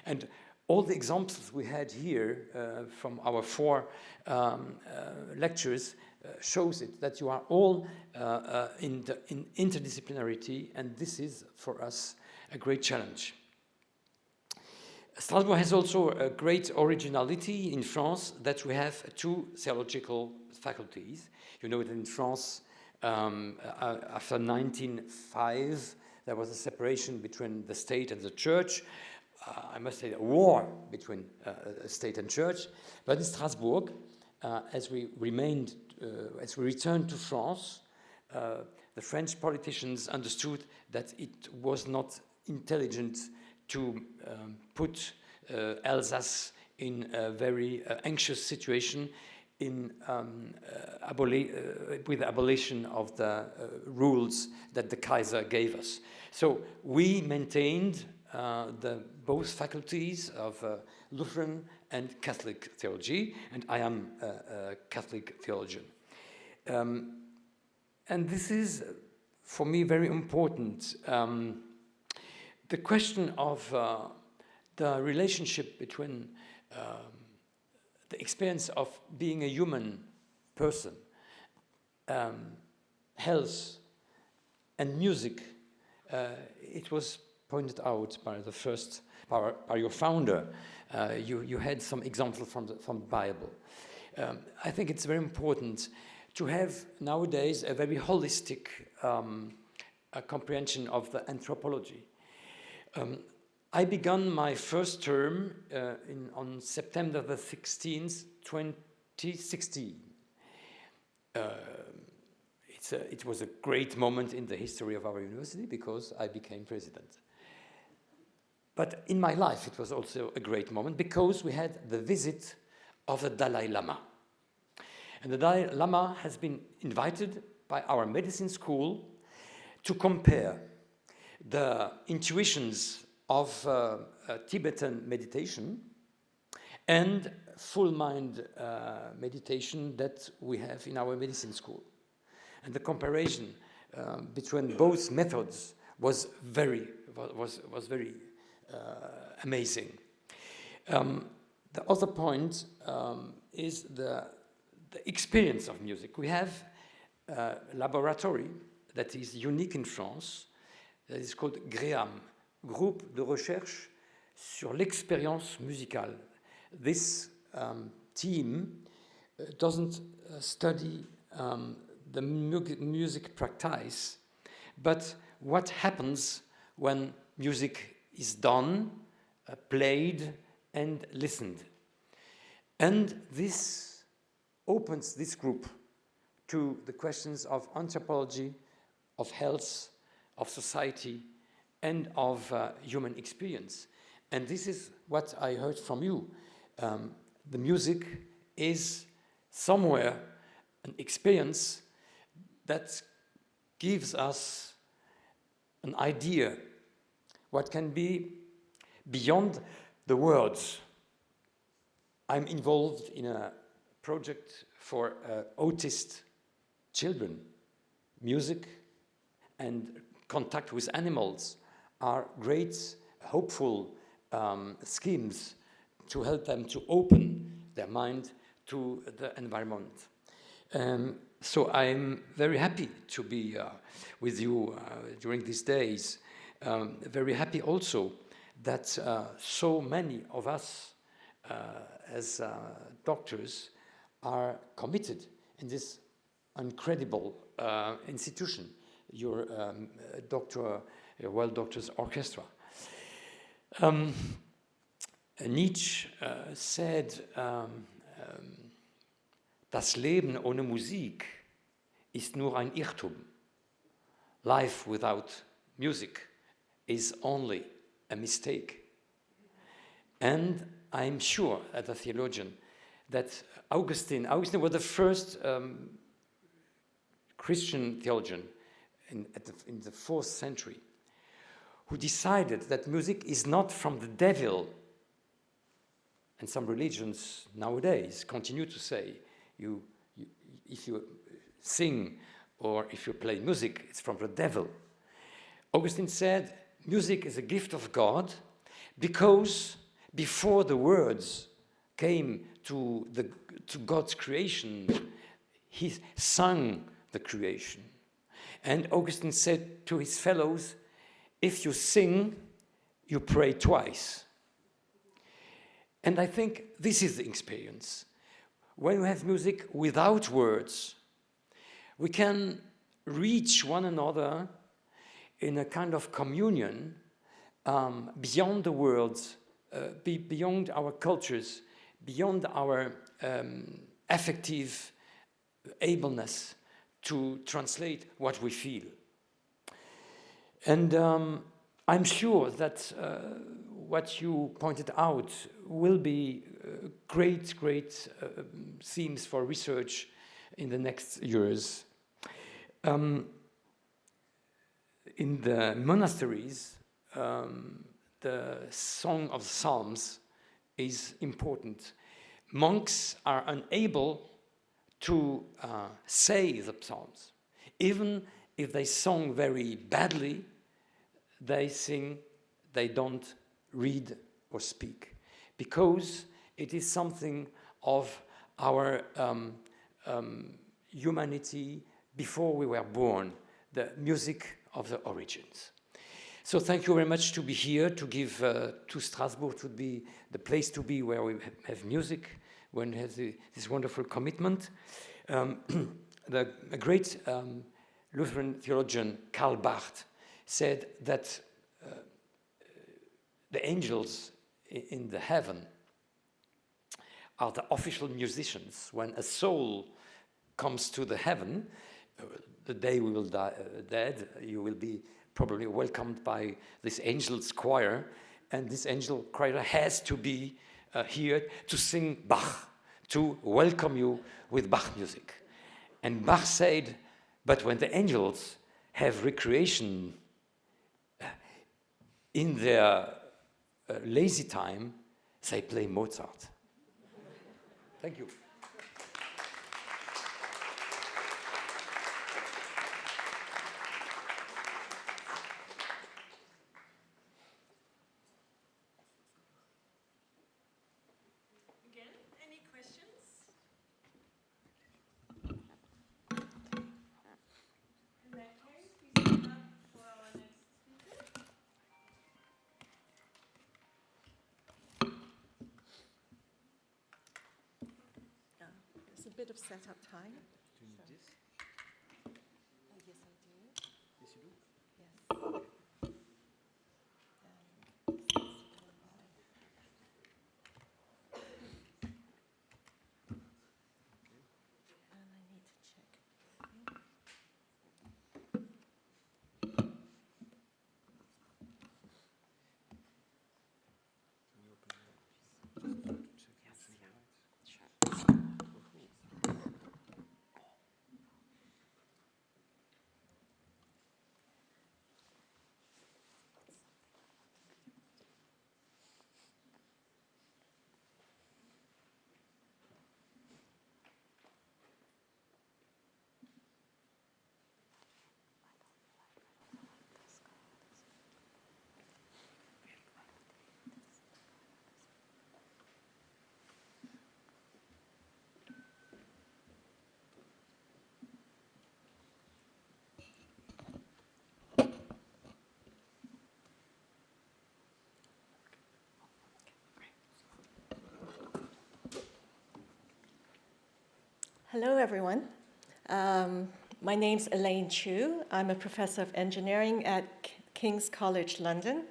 And all the examples we had here from our 4 lectures shows it, that you are all in interdisciplinarity, and this is, for us, a great challenge. Strasbourg has also a great originality in France, that we have 2 theological faculties. You know that in France, after 1905, there was a separation between the state and the church. I must say, a war between state and church. But in Strasbourg, as we returned to France, the French politicians understood that it was not intelligent to put Alsace in a very anxious situation with the abolition of the rules that the Kaiser gave us. So we maintained both faculties of Lutheran and Catholic theology, and I am a Catholic theologian. And this is, for me, very important. The question of the relationship between the experience of being a human person, health, and music, it was pointed out by by your founder. You had some examples from the Bible. I think it's very important to have nowadays a very holistic comprehension of the anthropology. I began my first term on September the 16th, 2016. It was a great moment in the history of our university because I became president. But in my life, it was also a great moment because we had the visit of the Dalai Lama. And the Dalai Lama has been invited by our medicine school to compare the intuitions of Tibetan meditation and full mind meditation that we have in our medicine school. And the comparison between both methods was very amazing. The other point is the experience of music. We have a laboratory that is unique in France, that is called GREAM, Groupe de Recherche sur l'Expérience Musicale. This team doesn't study the music practice, but what happens when music is done, played, and listened. And this opens this group to the questions of anthropology, of health, of society, and of human experience. And this is what I heard from you. The music is somewhere an experience that gives us an idea what can be beyond the words. I'm involved in a project for autist children. Music and contact with animals are great, hopeful schemes to help them to open their mind to the environment. So I'm very happy to be with you during these days. Very happy also that so many of us as doctors are committed in this incredible institution, your World Doctors Orchestra. Nietzsche said, das Leben ohne Musik ist nur ein Irrtum. Life without music is only a mistake. And I'm sure, as a theologian, that Augustine was the first Christian theologian in the 4th century who decided that music is not from the devil. And some religions nowadays continue to say, if you sing or if you play music, it's from the devil. Augustine said, music is a gift of God because before the words came to God's creation, he sung the creation. And Augustine said to his fellows, if you sing, you pray twice. And I think this is the experience. When we have music without words, we can reach one another in a kind of communion beyond the words, beyond our cultures, beyond our affective ableness to translate what we feel. And I'm sure that what you pointed out will be great themes for research in the next years. In the monasteries, the Song of Psalms is important. Monks are unable to say the psalms. Even if they sing very badly, they sing, they don't read or speak, because it is something of our humanity before we were born, the music of the origins. So thank you very much to be here, to give to Strasbourg to be the place to be where we have music, when we have this wonderful commitment. The great Lutheran theologian Karl Barth said that the angels in the heaven are the official musicians. When a soul comes to the heaven, the day we will die dead, you will be probably welcomed by this angel's choir, and this angel choir has to be here to sing Bach, to welcome you with Bach music. And Bach said, but when the angels have recreation in their lazy time, they play Mozart. Thank you. Again, any questions? In that case, we stand up for our next speaker. It's a bit of setup time. Do you need this? Yes, I do. Yes, you do? Yes. And I need to check. Yes, yeah. Sure. Hello, everyone. My name's Elaine Chew. I'm a professor of engineering at King's College London,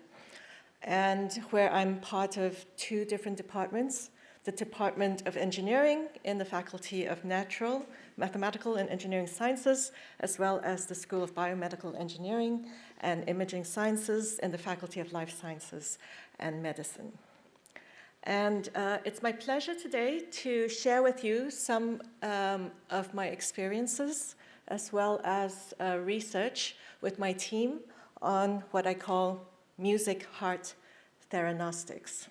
and where I'm part of two different departments, the Department of Engineering in the Faculty of Natural, Mathematical and Engineering Sciences, as well as the School of Biomedical Engineering and Imaging Sciences in the Faculty of Life Sciences and Medicine. And it's my pleasure today to share with you some of my experiences as well as research with my team on what I call music-heart theranostics.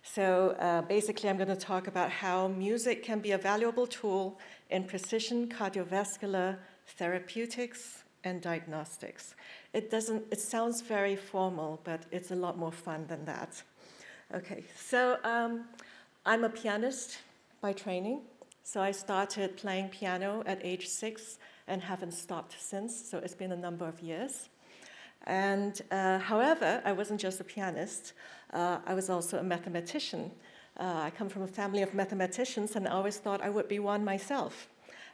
So basically, I'm going to talk about how music can be a valuable tool in precision cardiovascular therapeutics and diagnostics. It sounds very formal, but it's a lot more fun than that. Okay, so I'm a pianist by training. So I started playing piano at age 6 and haven't stopped since, so it's been a number of years. And however, I wasn't just a pianist, I was also a mathematician. I come from a family of mathematicians and I always thought I would be one myself.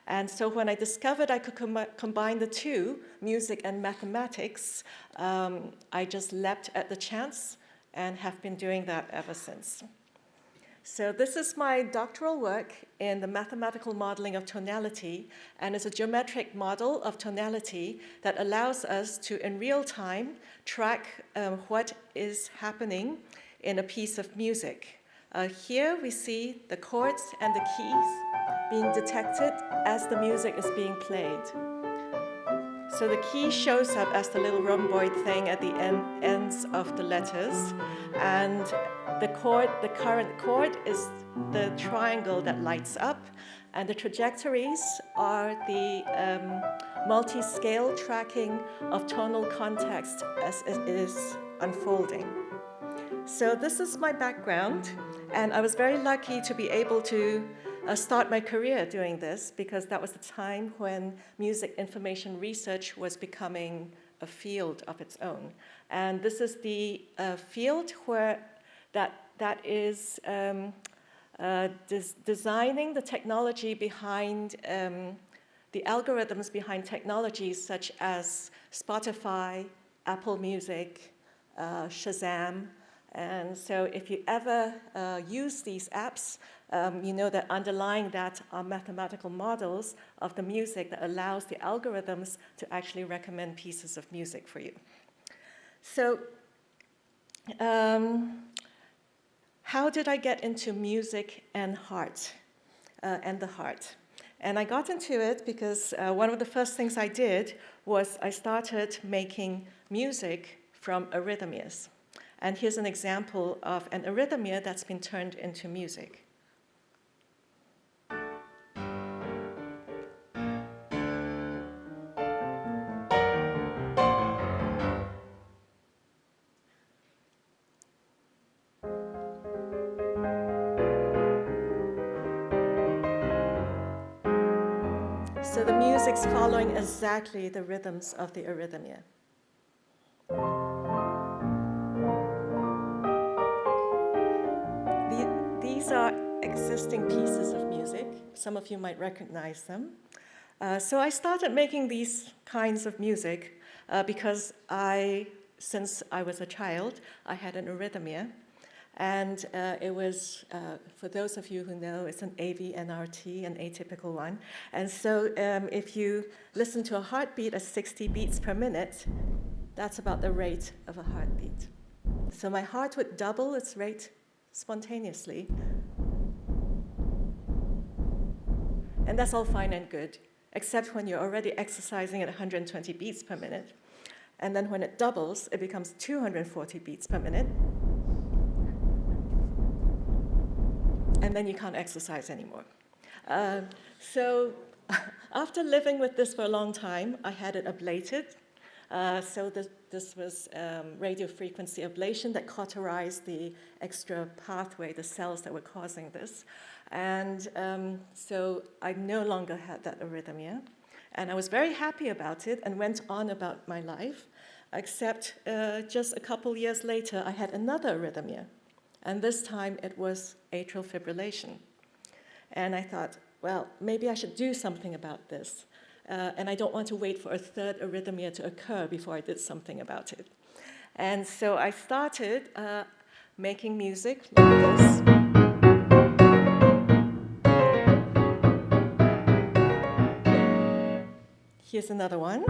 And so when I discovered I could combine the two, music and mathematics, I just leapt at the chance and have been doing that ever since. So this is my doctoral work in the mathematical modeling of tonality, and it's a geometric model of tonality that allows us to, in real time, track what is happening in a piece of music. Here we see the chords and the keys being detected as the music is being played. So the key shows up as the little rhomboid thing at the ends of the letters, and the current chord is the triangle that lights up, and the trajectories are the multi-scale tracking of tonal context as it is unfolding. So this is my background, and I was very lucky to be able to start my career doing this, because that was the time when music information research was becoming a field of its own. And this is the field where that is designing the technology behind the algorithms behind technologies such as Spotify, Apple Music, Shazam. And so if you ever use these apps, you know that underlying that are mathematical models of the music that allows the algorithms to actually recommend pieces of music for you. So how did I get into music and heart, and the heart? And I got into it because one of the first things I did was I started making music from arrhythmias. And here's an example of an arrhythmia that's been turned into music. So the music's following exactly the rhythms of the arrhythmia. These are existing pieces of music. Some of you might recognize them. So I started making these kinds of music because since I was a child, I had an arrhythmia. And it was, for those of you who know, it's an AVNRT, an atypical one. And so if you listen to a heartbeat at 60 beats per minute, that's about the rate of a heartbeat. So my heart would double its rate spontaneously. And that's all fine and good, except when you're already exercising at 120 beats per minute. And then when it doubles, it becomes 240 beats per minute. And then you can't exercise anymore. So after living with this for a long time, I had it ablated. So this was radio frequency ablation that cauterized the extra pathway, the cells that were causing this. And so I no longer had that arrhythmia. And I was very happy about it and went on about my life, except just a couple years later, I had another arrhythmia. And this time it was atrial fibrillation. And I thought, well, maybe I should do something about this. And I don't want to wait for a third arrhythmia to occur before I did something about it. And so I started making music like this. Here's another one.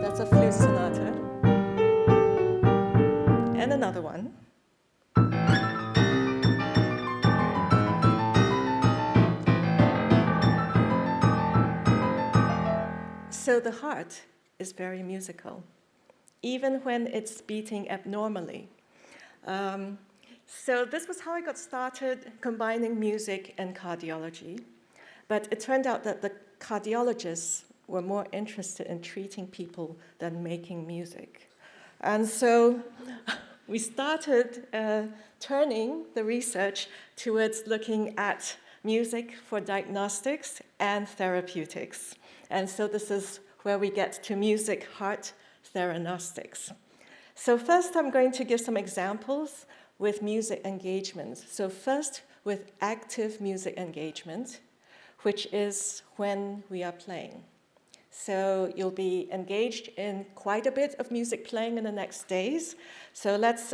That's a flute sonata. And another one. So the heart is very musical, even when it's beating abnormally. So this was how I got started combining music and cardiology. But it turned out that the cardiologists were more interested in treating people than making music. And so we started turning the research towards looking at music for diagnostics and therapeutics. And so this is where we get to music, heart, theranostics. So first I'm going to give some examples with music engagements. So first with active music engagement, which is when we are playing. So you'll be engaged in quite a bit of music playing in the next days. So let's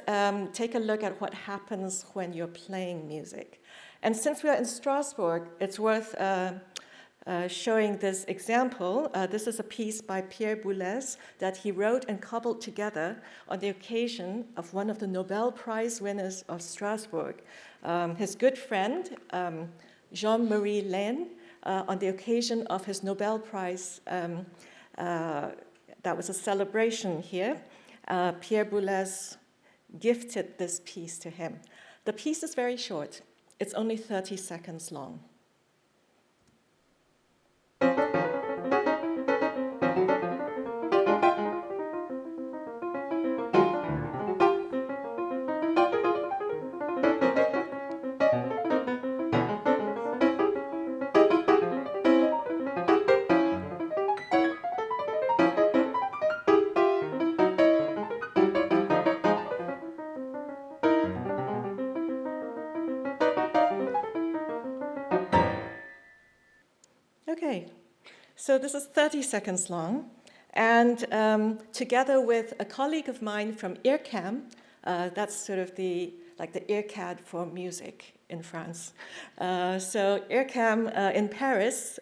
take a look at what happens when you're playing music. And since we are in Strasbourg, it's worth showing this example. This is a piece by Pierre Boulez that he wrote and cobbled together on the occasion of one of the Nobel Prize winners of Strasbourg. His good friend, Jean-Marie Laine, on the occasion of his Nobel Prize, that was a celebration here, Pierre Boulez gifted this piece to him. The piece is very short. It's only 30 seconds long. Okay, so this is 30 seconds long, and together with a colleague of mine from IRCAM, that's sort of the IRCAD for music in France. So IRCAM in Paris,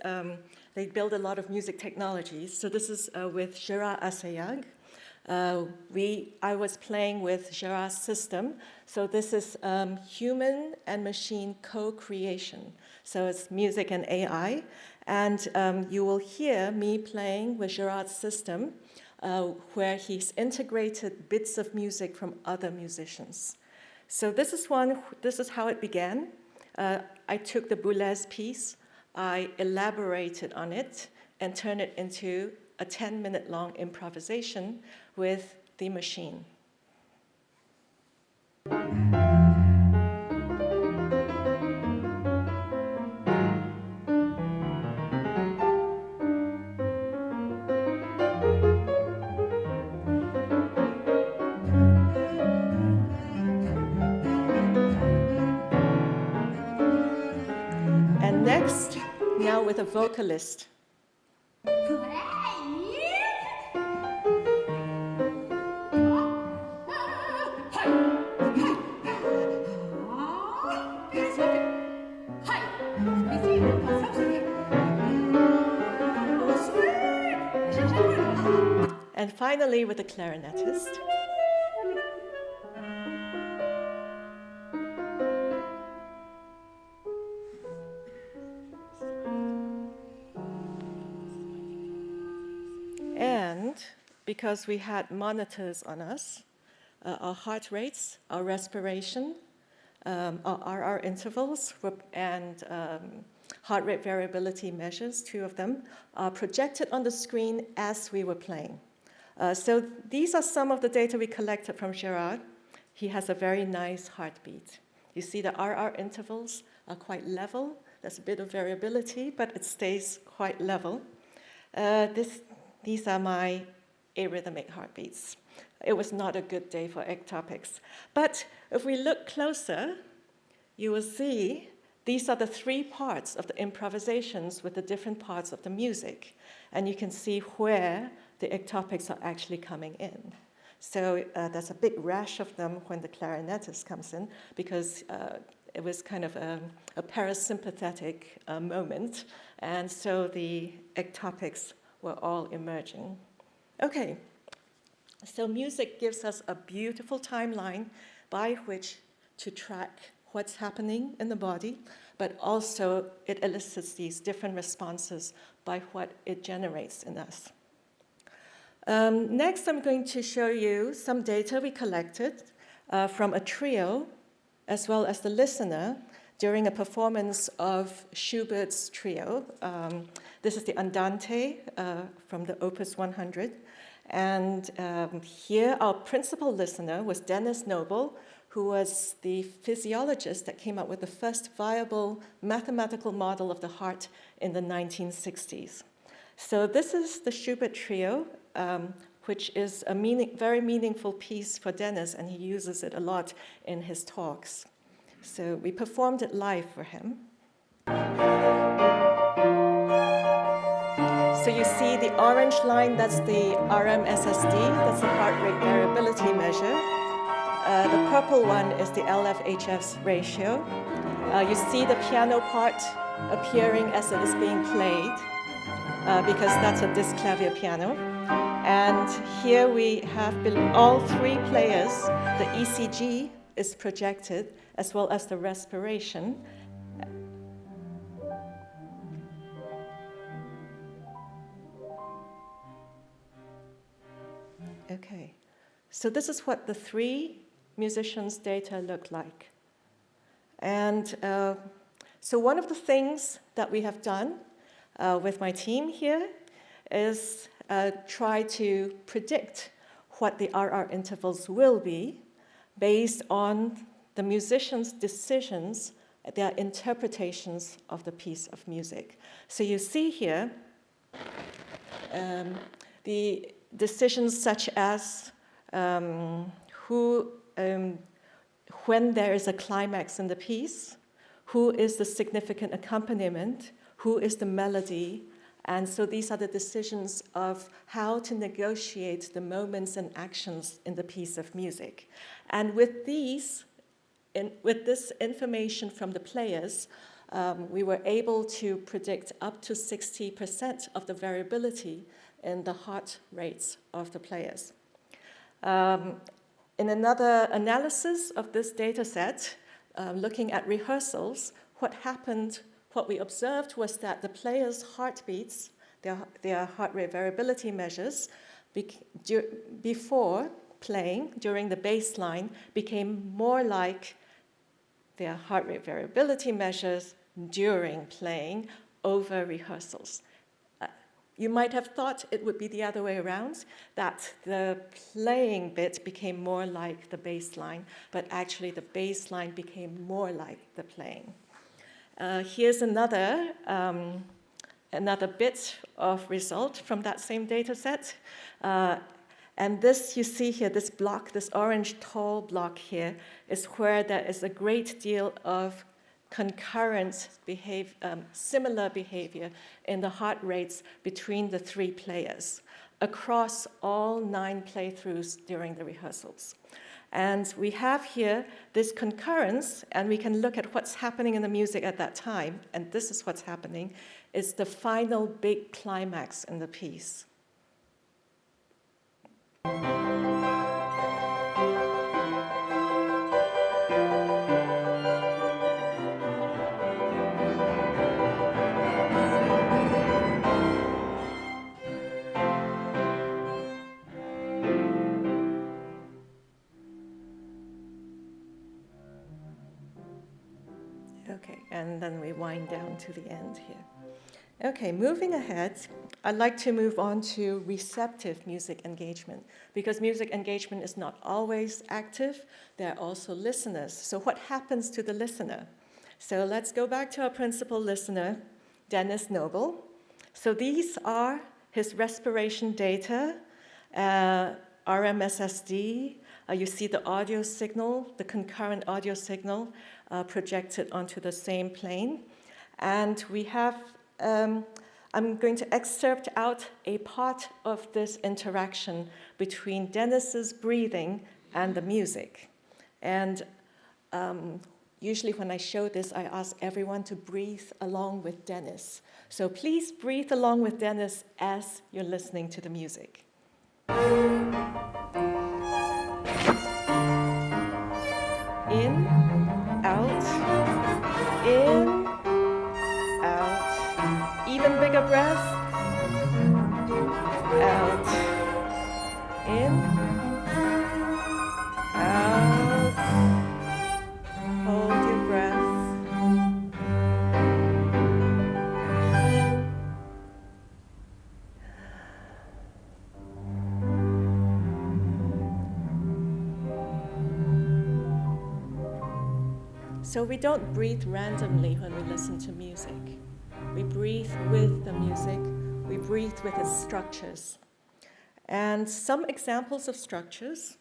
they build a lot of music technologies. So this is with Gérard Assayag. I was playing with Gérard's system. So this is human and machine co-creation. So it's music and AI. And you will hear me playing with Gérard's system, where he's integrated bits of music from other musicians. So this is how it began. I took the Boulez piece, I elaborated on it, and turned it into a 10-minute long improvisation with the machine. And next, now with a vocalist. And finally, with a clarinetist. And because we had monitors on us, our heart rates, our respiration, our RR intervals, and heart rate variability measures, 2 of them, are projected on the screen as we were playing. So these are some of the data we collected from Gérard. He has a very nice heartbeat. You see the RR intervals are quite level. There's a bit of variability, but it stays quite level. These are my arrhythmic heartbeats. It was not a good day for ectopics. But if we look closer, you will see these are the three parts of the improvisations with the different parts of the music. And you can see where the ectopics are actually coming in. So there's a big rash of them when the clarinetist comes in, because it was kind of a parasympathetic moment. And so the ectopics were all emerging. Okay, so music gives us a beautiful timeline by which to track what's happening in the body, but also it elicits these different responses by what it generates in us. Next, I'm going to show you some data we collected from a trio, as well as the listener, during a performance of Schubert's trio. This is the Andante from the Opus 100. And here our principal listener was Denis Noble, who was the physiologist that came up with the first viable mathematical model of the heart in the 1960s. So this is the Schubert trio, which is a very meaningful piece for Denis, and he uses it a lot in his talks. So we performed it live for him. So you see the orange line, that's the RMSSD, that's the heart rate variability measure. The purple one is the LF-HF ratio. You see the piano part appearing as it is being played, because that's a disc clavier piano. And here we have all three players. The ECG is projected, as well as the respiration. Okay, so this is what the three musicians' data look like. And so one of the things that we have done with my team here is try to predict what the RR intervals will be based on the musicians' decisions, their interpretations of the piece of music. So you see here the decisions such as when there is a climax in the piece, who is the significant accompaniment, who is the melody, and so these are the decisions of how to negotiate the moments and actions in the piece of music. And with this information from the players, we were able to predict up to 60% of the variability in the heart rates of the players. In another analysis of this data set, looking at rehearsals, what we observed was that the players' heartbeats, their heart rate variability measures, before playing, during the baseline, became more like their heart rate variability measures during playing over rehearsals. You might have thought it would be the other way around, that the playing bit became more like the baseline, but actually the baseline became more like the playing. Here's another bit of result from that same data set. And this, you see here, this block, this orange tall block here, is where there is a great deal of concurrent similar behavior in the heart rates between the three players across all 9 playthroughs during the rehearsals. And we have here this concurrence, and we can look at what's happening in the music at that time, and this is what's happening. It's the final big climax in the piece. Okay, and then we wind down to the end here. Okay, moving ahead, I'd like to move on to receptive music engagement, because music engagement is not always active. There are also listeners. So what happens to the listener? So let's go back to our principal listener, Denis Noble. So these are his respiration data. RMSSD. You see the audio signal, the concurrent audio signal projected onto the same plane. And we have, I'm going to excerpt out a part of this interaction between Dennis's breathing and the music. And usually when I show this, I ask everyone to breathe along with Dennis. So please breathe along with Dennis as you're listening to the music. In, out, in, out. Even bigger breath. Out, in, out. Hold your breath. So we don't breathe randomly when we listen to music. We breathe with the music. We breathe with its structures. And some examples of structures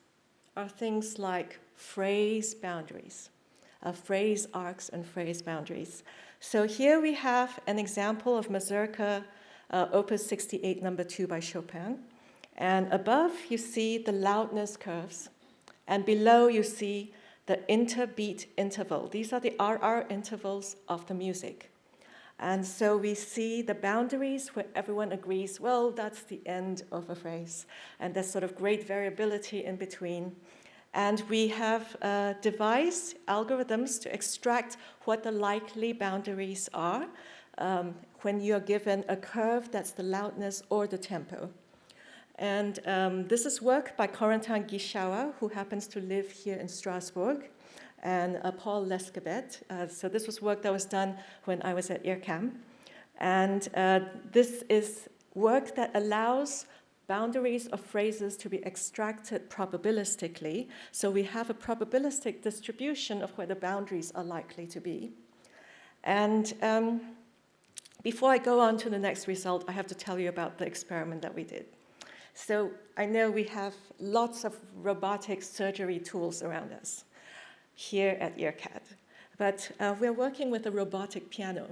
are things like phrase boundaries, phrase arcs and phrase boundaries. So here we have an example of Mazurka, Opus 68, number 2 by Chopin. And above you see the loudness curves. And below you see the interbeat interval. These are the RR intervals of the music. And so we see the boundaries where everyone agrees, well, that's the end of a phrase. And there's sort of great variability in between. And we have devised algorithms to extract what the likely boundaries are when you're given a curve that's the loudness or the tempo. And this is work by Corentin Guichaoua, who happens to live here in Strasbourg, and Paul Lescabet. So this was work that was done when I was at IRCAM. And this is work that allows boundaries of phrases to be extracted probabilistically. So we have a probabilistic distribution of where the boundaries are likely to be. And before I go on to the next result, I have to tell you about the experiment that we did. So I know we have lots of robotic surgery tools around us here at IRCAD, but we're working with a robotic piano.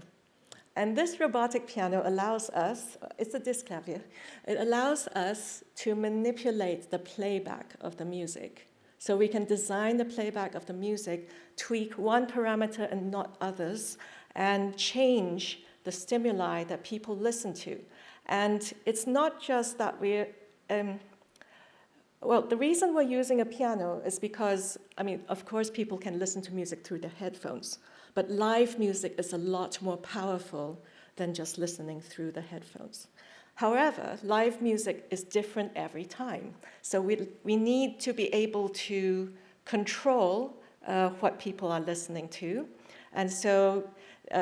And this robotic piano allows us, it's a disc clavier, it allows us to manipulate the playback of the music. So we can design the playback of the music, tweak one parameter and not others, and change the stimuli that people listen to. And it's not just that we're well, the reason we're using a piano is because, I mean, of course people can listen to music through their headphones, but live music is a lot more powerful than just listening through the headphones. However, live music is different every time. So we need to be able to control what people are listening to. And so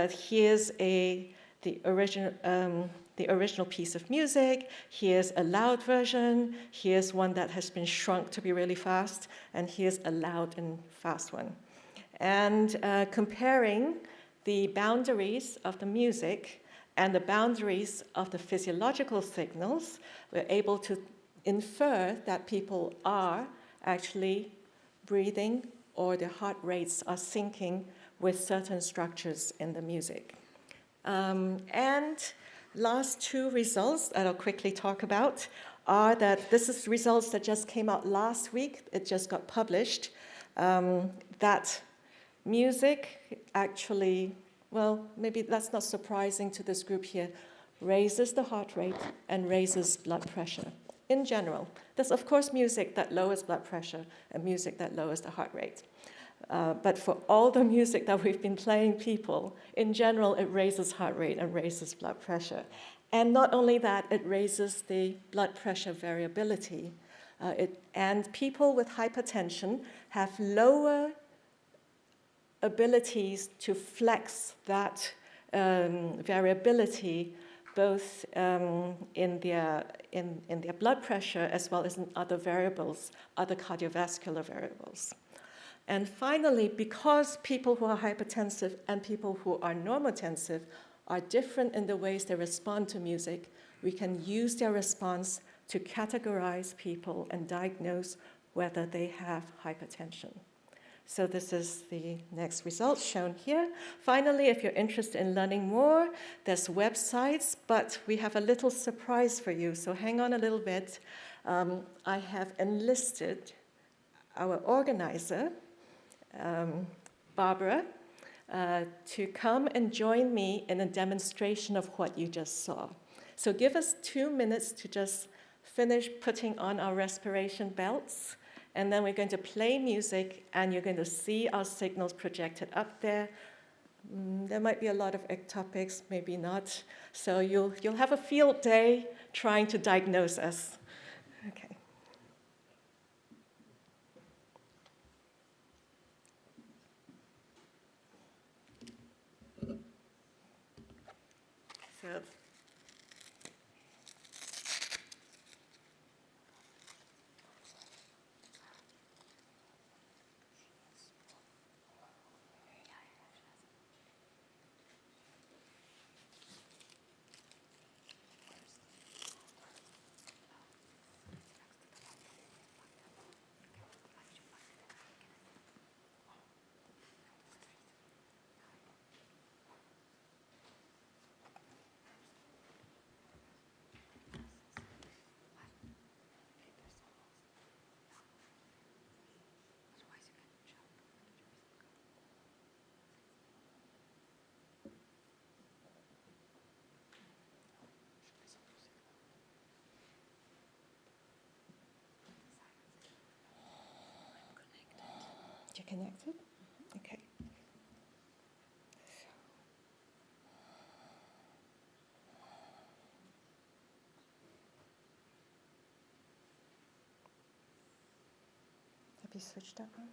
here's the original piece of music, here's a loud version, here's one that has been shrunk to be really fast, and here's a loud and fast one. And comparing the boundaries of the music and the boundaries of the physiological signals, we're able to infer that people are actually breathing or their heart rates are syncing with certain structures in the music. And last two results that I'll quickly talk about are that this is results that just came out last week. It just got published. That music actually, well, maybe that's not surprising to this group here, raises the heart rate and raises blood pressure in general. There's, of course, music that lowers blood pressure and music that lowers the heart rate. But for all the music that we've been playing people, in general, it raises heart rate and raises blood pressure. And not only that, it raises the blood pressure variability. And people with hypertension have lower abilities to flex that variability, both in their blood pressure as well as in other variables, other cardiovascular variables. And finally, because people who are hypertensive and people who are normotensive are different in the ways they respond to music, we can use their response to categorize people and diagnose whether they have hypertension. So this is the next result shown here. Finally, if you're interested in learning more, there's websites, but we have a little surprise for you, so hang on a little bit. I have enlisted our organizer, Barbara, to come and join me in a demonstration of what you just saw. So give us 2 minutes to just finish putting on our respiration belts, and then we're going to play music, and you're going to see our signals projected up there. There might be a lot of ectopics, maybe not. So you'll have a field day trying to diagnose us. Okay. So you're connected? Okay. Have you switched that on?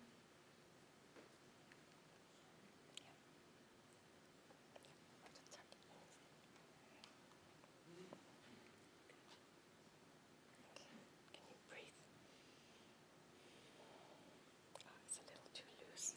Can you breathe? Oh, it's a little too loose.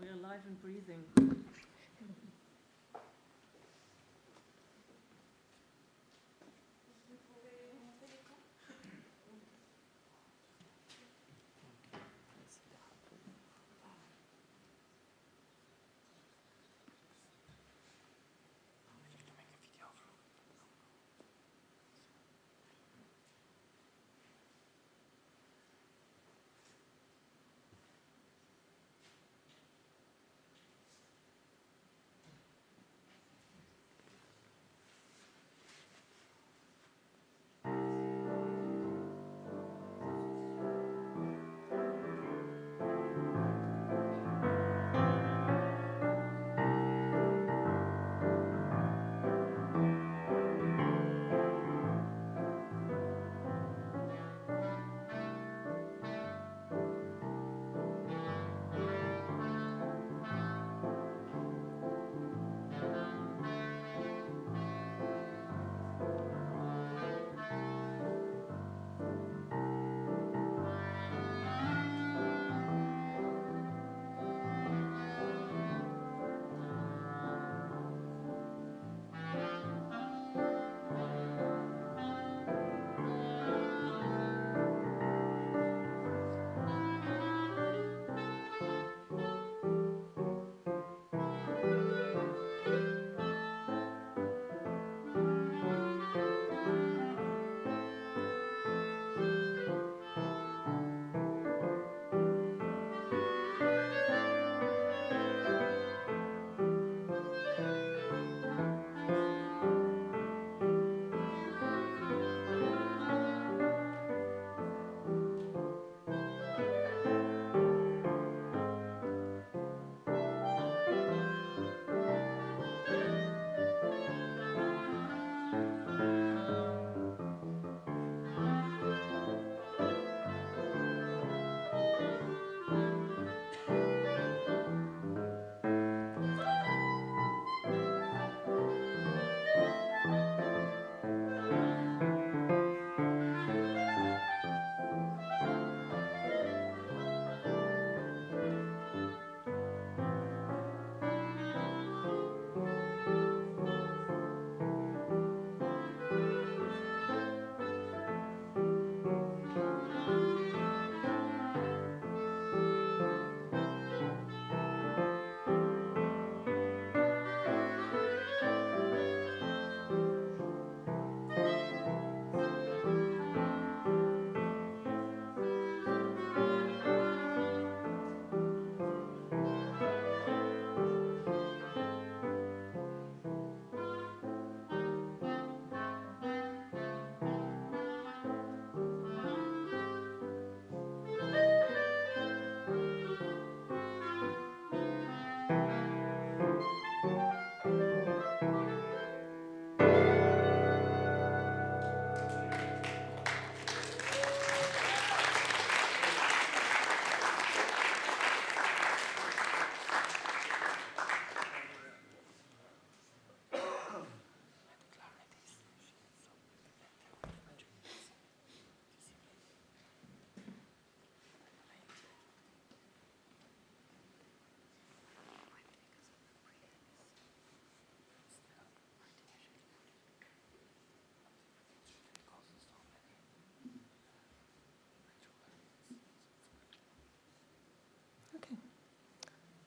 we're alive and breathing.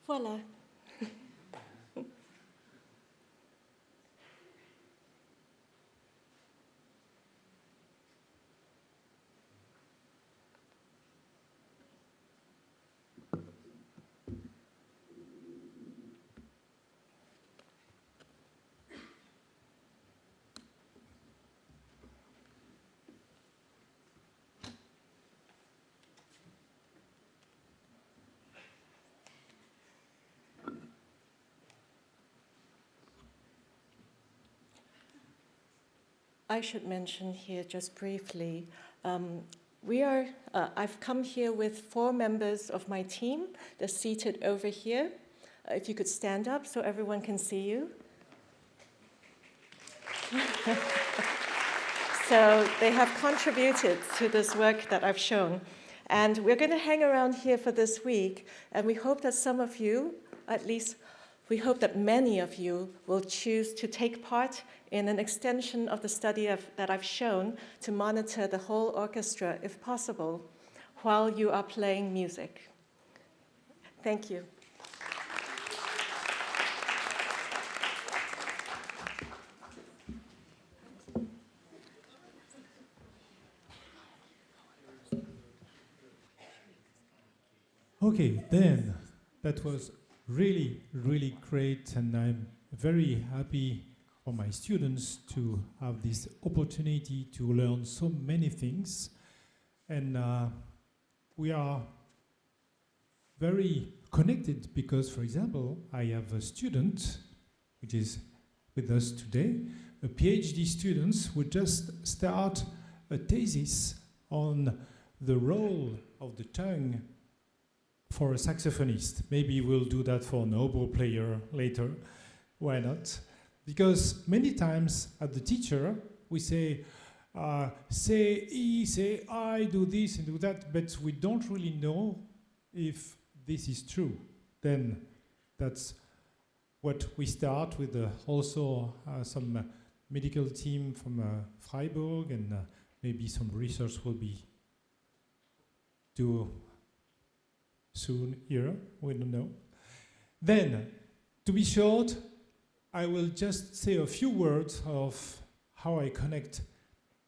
Voila. I should mention here just briefly, I've come here with 4 members of my team. They're seated over here. If you could stand up so everyone can see you. So they have contributed to this work that I've shown. And we're going to hang around here for this week, and we hope that some of you, at least we hope that many of you, will choose to take part in an extension of the study that I've shown to monitor the whole orchestra, if possible, while you are playing music. Thank you. Okay, then that was really, really great, and I'm very happy for my students to have this opportunity to learn so many things. And we are very connected because, for example, I have a student which is with us today, a PhD student who just start a thesis on the role of the tongue for a saxophonist. Maybe we'll do that for an oboe player later. Why not? Because many times as the teacher, we say E, say I, do this and do that, but we don't really know if this is true. Then that's what we start with. Also some medical team from Freiburg, and maybe some research will be due soon here, we don't know. Then, to be short, I will just say a few words of how I connect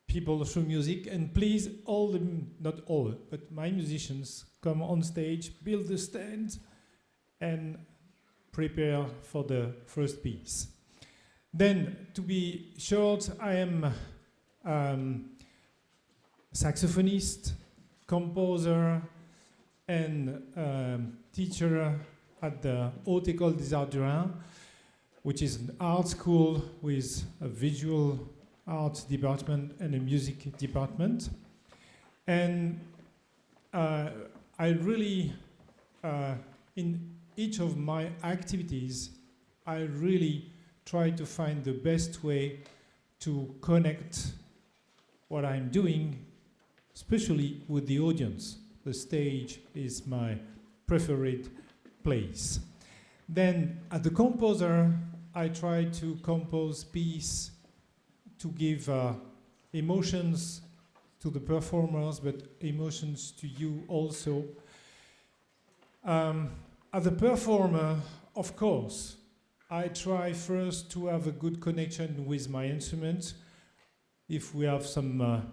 people through music, and please, all them, not all, but my musicians come on stage, build the stand, and prepare for the first piece. Then, to be short, I am saxophonist, composer, and teacher at the Haute École des Arts du Rhin, which is an art school with a visual arts department and a music department. And I really, in each of my activities, I really try to find the best way to connect what I'm doing, especially with the audience. The stage is my preferred place. Then, as a composer, I try to compose pieces to give emotions to the performers, but emotions to you also. As a performer, of course, I try first to have a good connection with my instrument. If we have some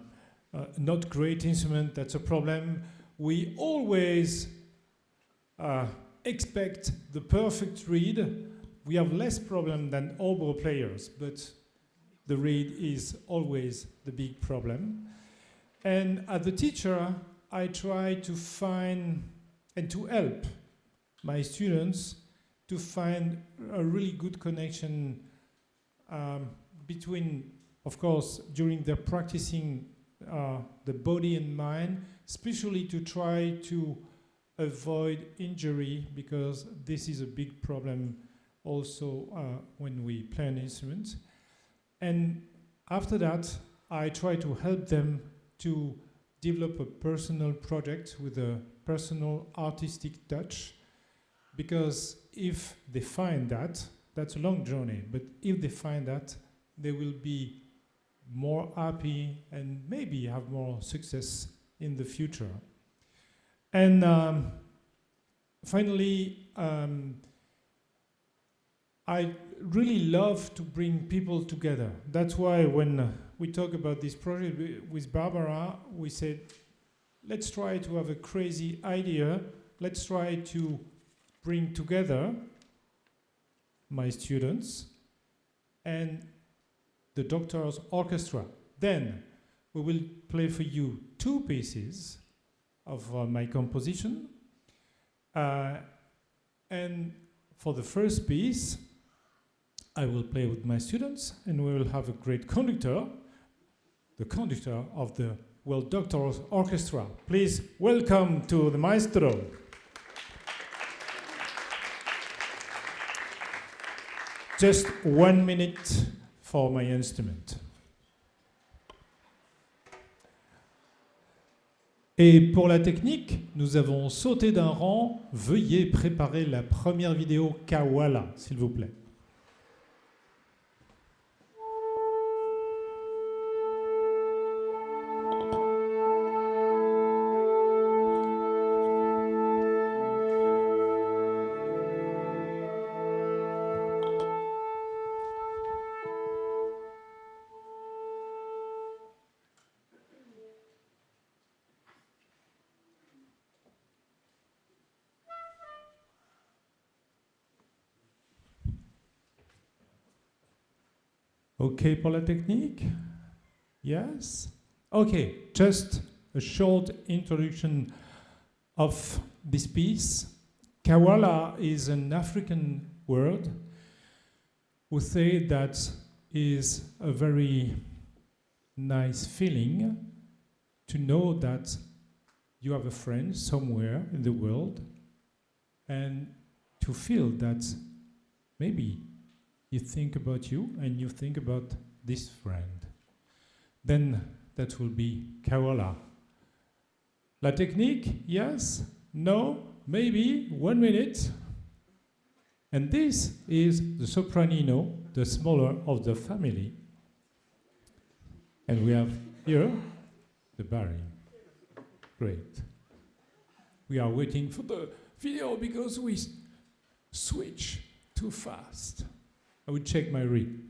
not great instrument, that's a problem. We always expect the perfect reed. We have less problem than oboe players, but the reed is always the big problem. And as a teacher, I try to find and to help my students to find a really good connection between, of course, during their practicing the body and mind, especially to try to avoid injury, because this is a big problem also when we play an instrument. And after that, I try to help them to develop a personal project with a personal artistic touch, because if they find that, that's a long journey, but if they find that, they will be more happy and maybe have more success in the future. And finally, I really love to bring people together. That's why when we talk about this project with Barbara, we said, let's try to have a crazy idea. Let's try to bring together my students and the Doctors Orchestra. Then we will play for you 2 pieces of my composition. And for the first piece, I will play with my students, and we will have a great conductor, the conductor of the World Doctors Orchestra. Please welcome to the maestro. Just 1 minute for my instrument. Et pour la technique, nous avons sauté d'un rang. Veuillez préparer la première vidéo Kawala, s'il vous plaît. Okay pour la technique? Yes? Okay, just a short introduction of this piece. Kawala is an African word who say that is a very nice feeling to know that you have a friend somewhere in the world and to feel that maybe you think about you and you think about this friend. Then that will be Kawala. La technique, yes, no, maybe, 1 minute. And this is the sopranino, the smaller of the family. And we have here the baritone. Great. We are waiting for the video because we switch too fast. I will check my read.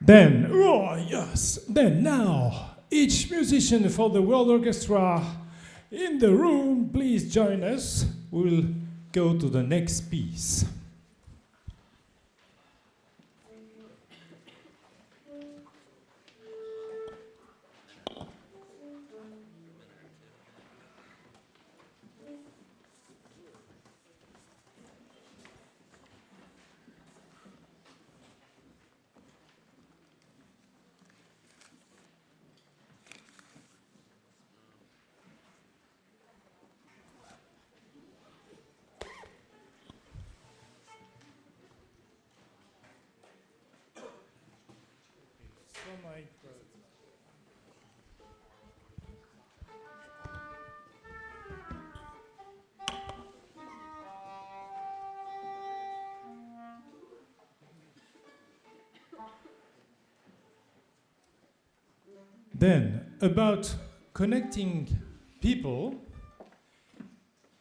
Then, oh yes, then now, each musician for the World Orchestra in the room, please join us. We'll go to the next piece. Then, about connecting people,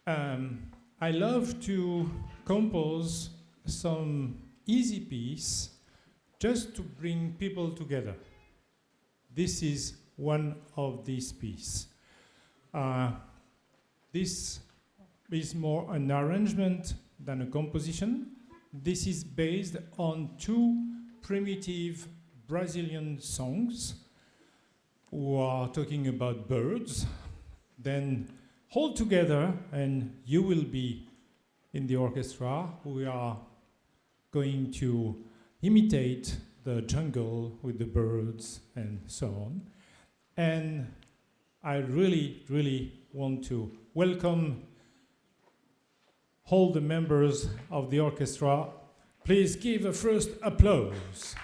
I love to compose some easy piece just to bring people together. This is one of these pieces. This is more an arrangement than a composition. This is based on two primitive Brazilian songs who are talking about birds. Then hold together and you will be in the orchestra. We are going to imitate the jungle with the birds and so on. And I really, really want to welcome all the members of the orchestra. Please give a first applause.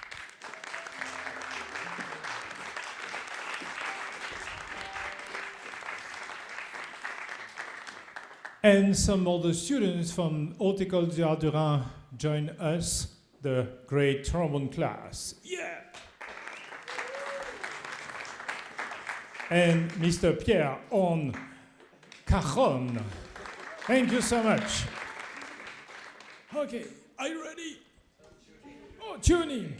And some of the students from Haute École des Arts du Rhin join us, the great trombone class. Yeah! And Mr. Pierre on cajon. Thank you so much. Okay, are you ready? Oh, tuning.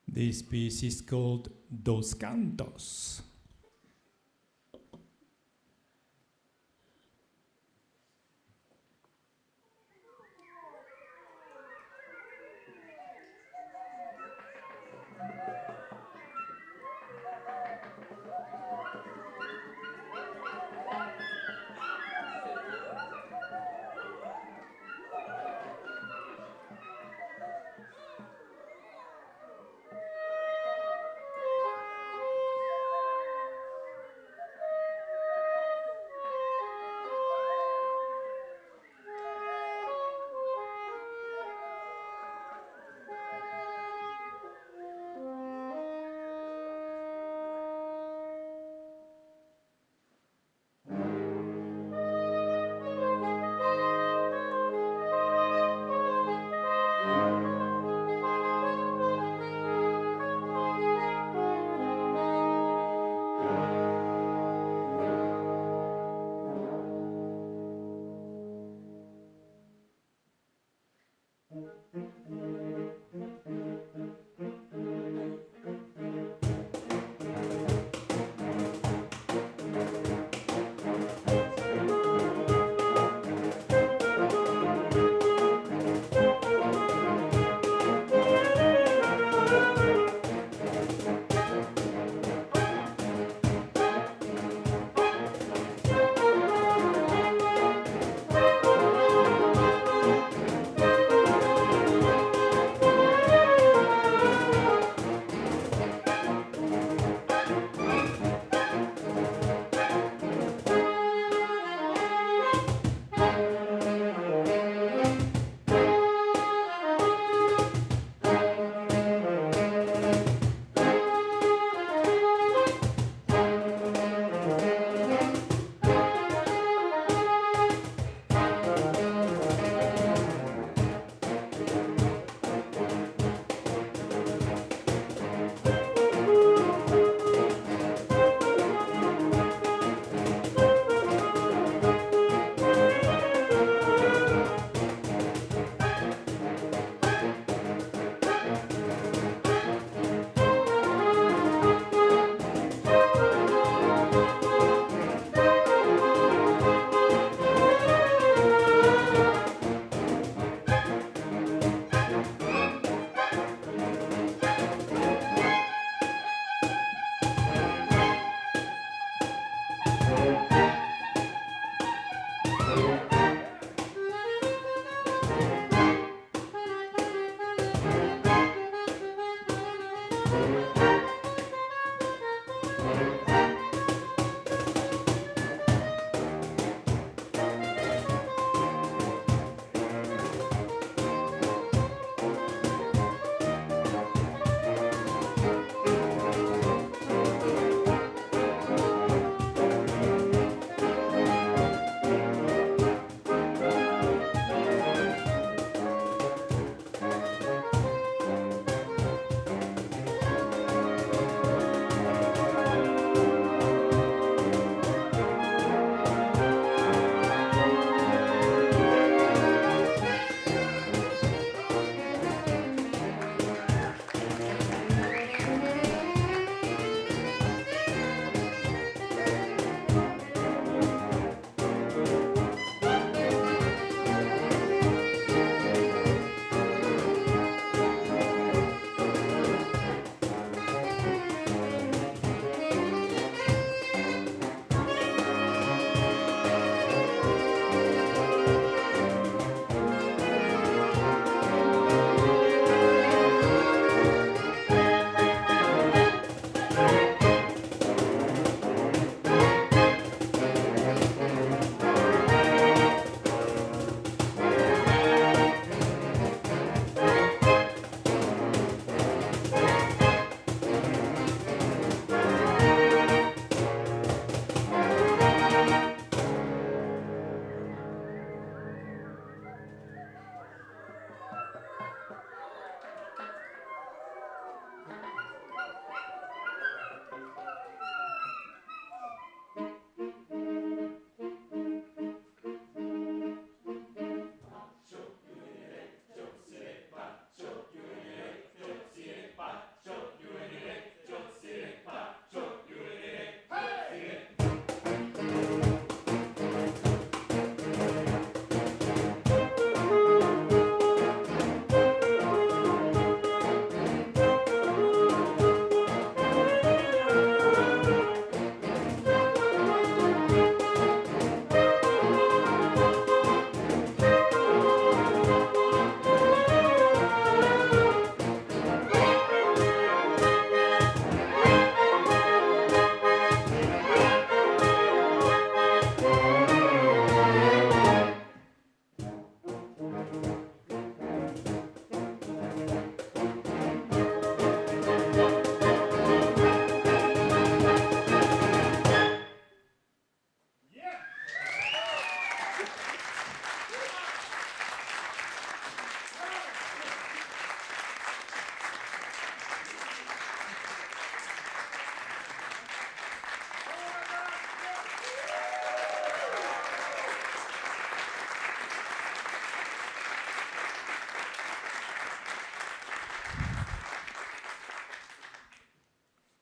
This piece is called Dos Cantos.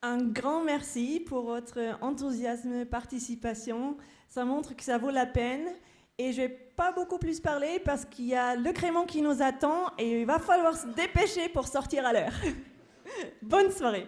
Un grand merci pour votre enthousiasme, participation. Ça montre que ça vaut la peine. Et je ne vais pas beaucoup plus parler parce qu'il y a le crémant qui nous attend et il va falloir se dépêcher pour sortir à l'heure. Bonne soirée.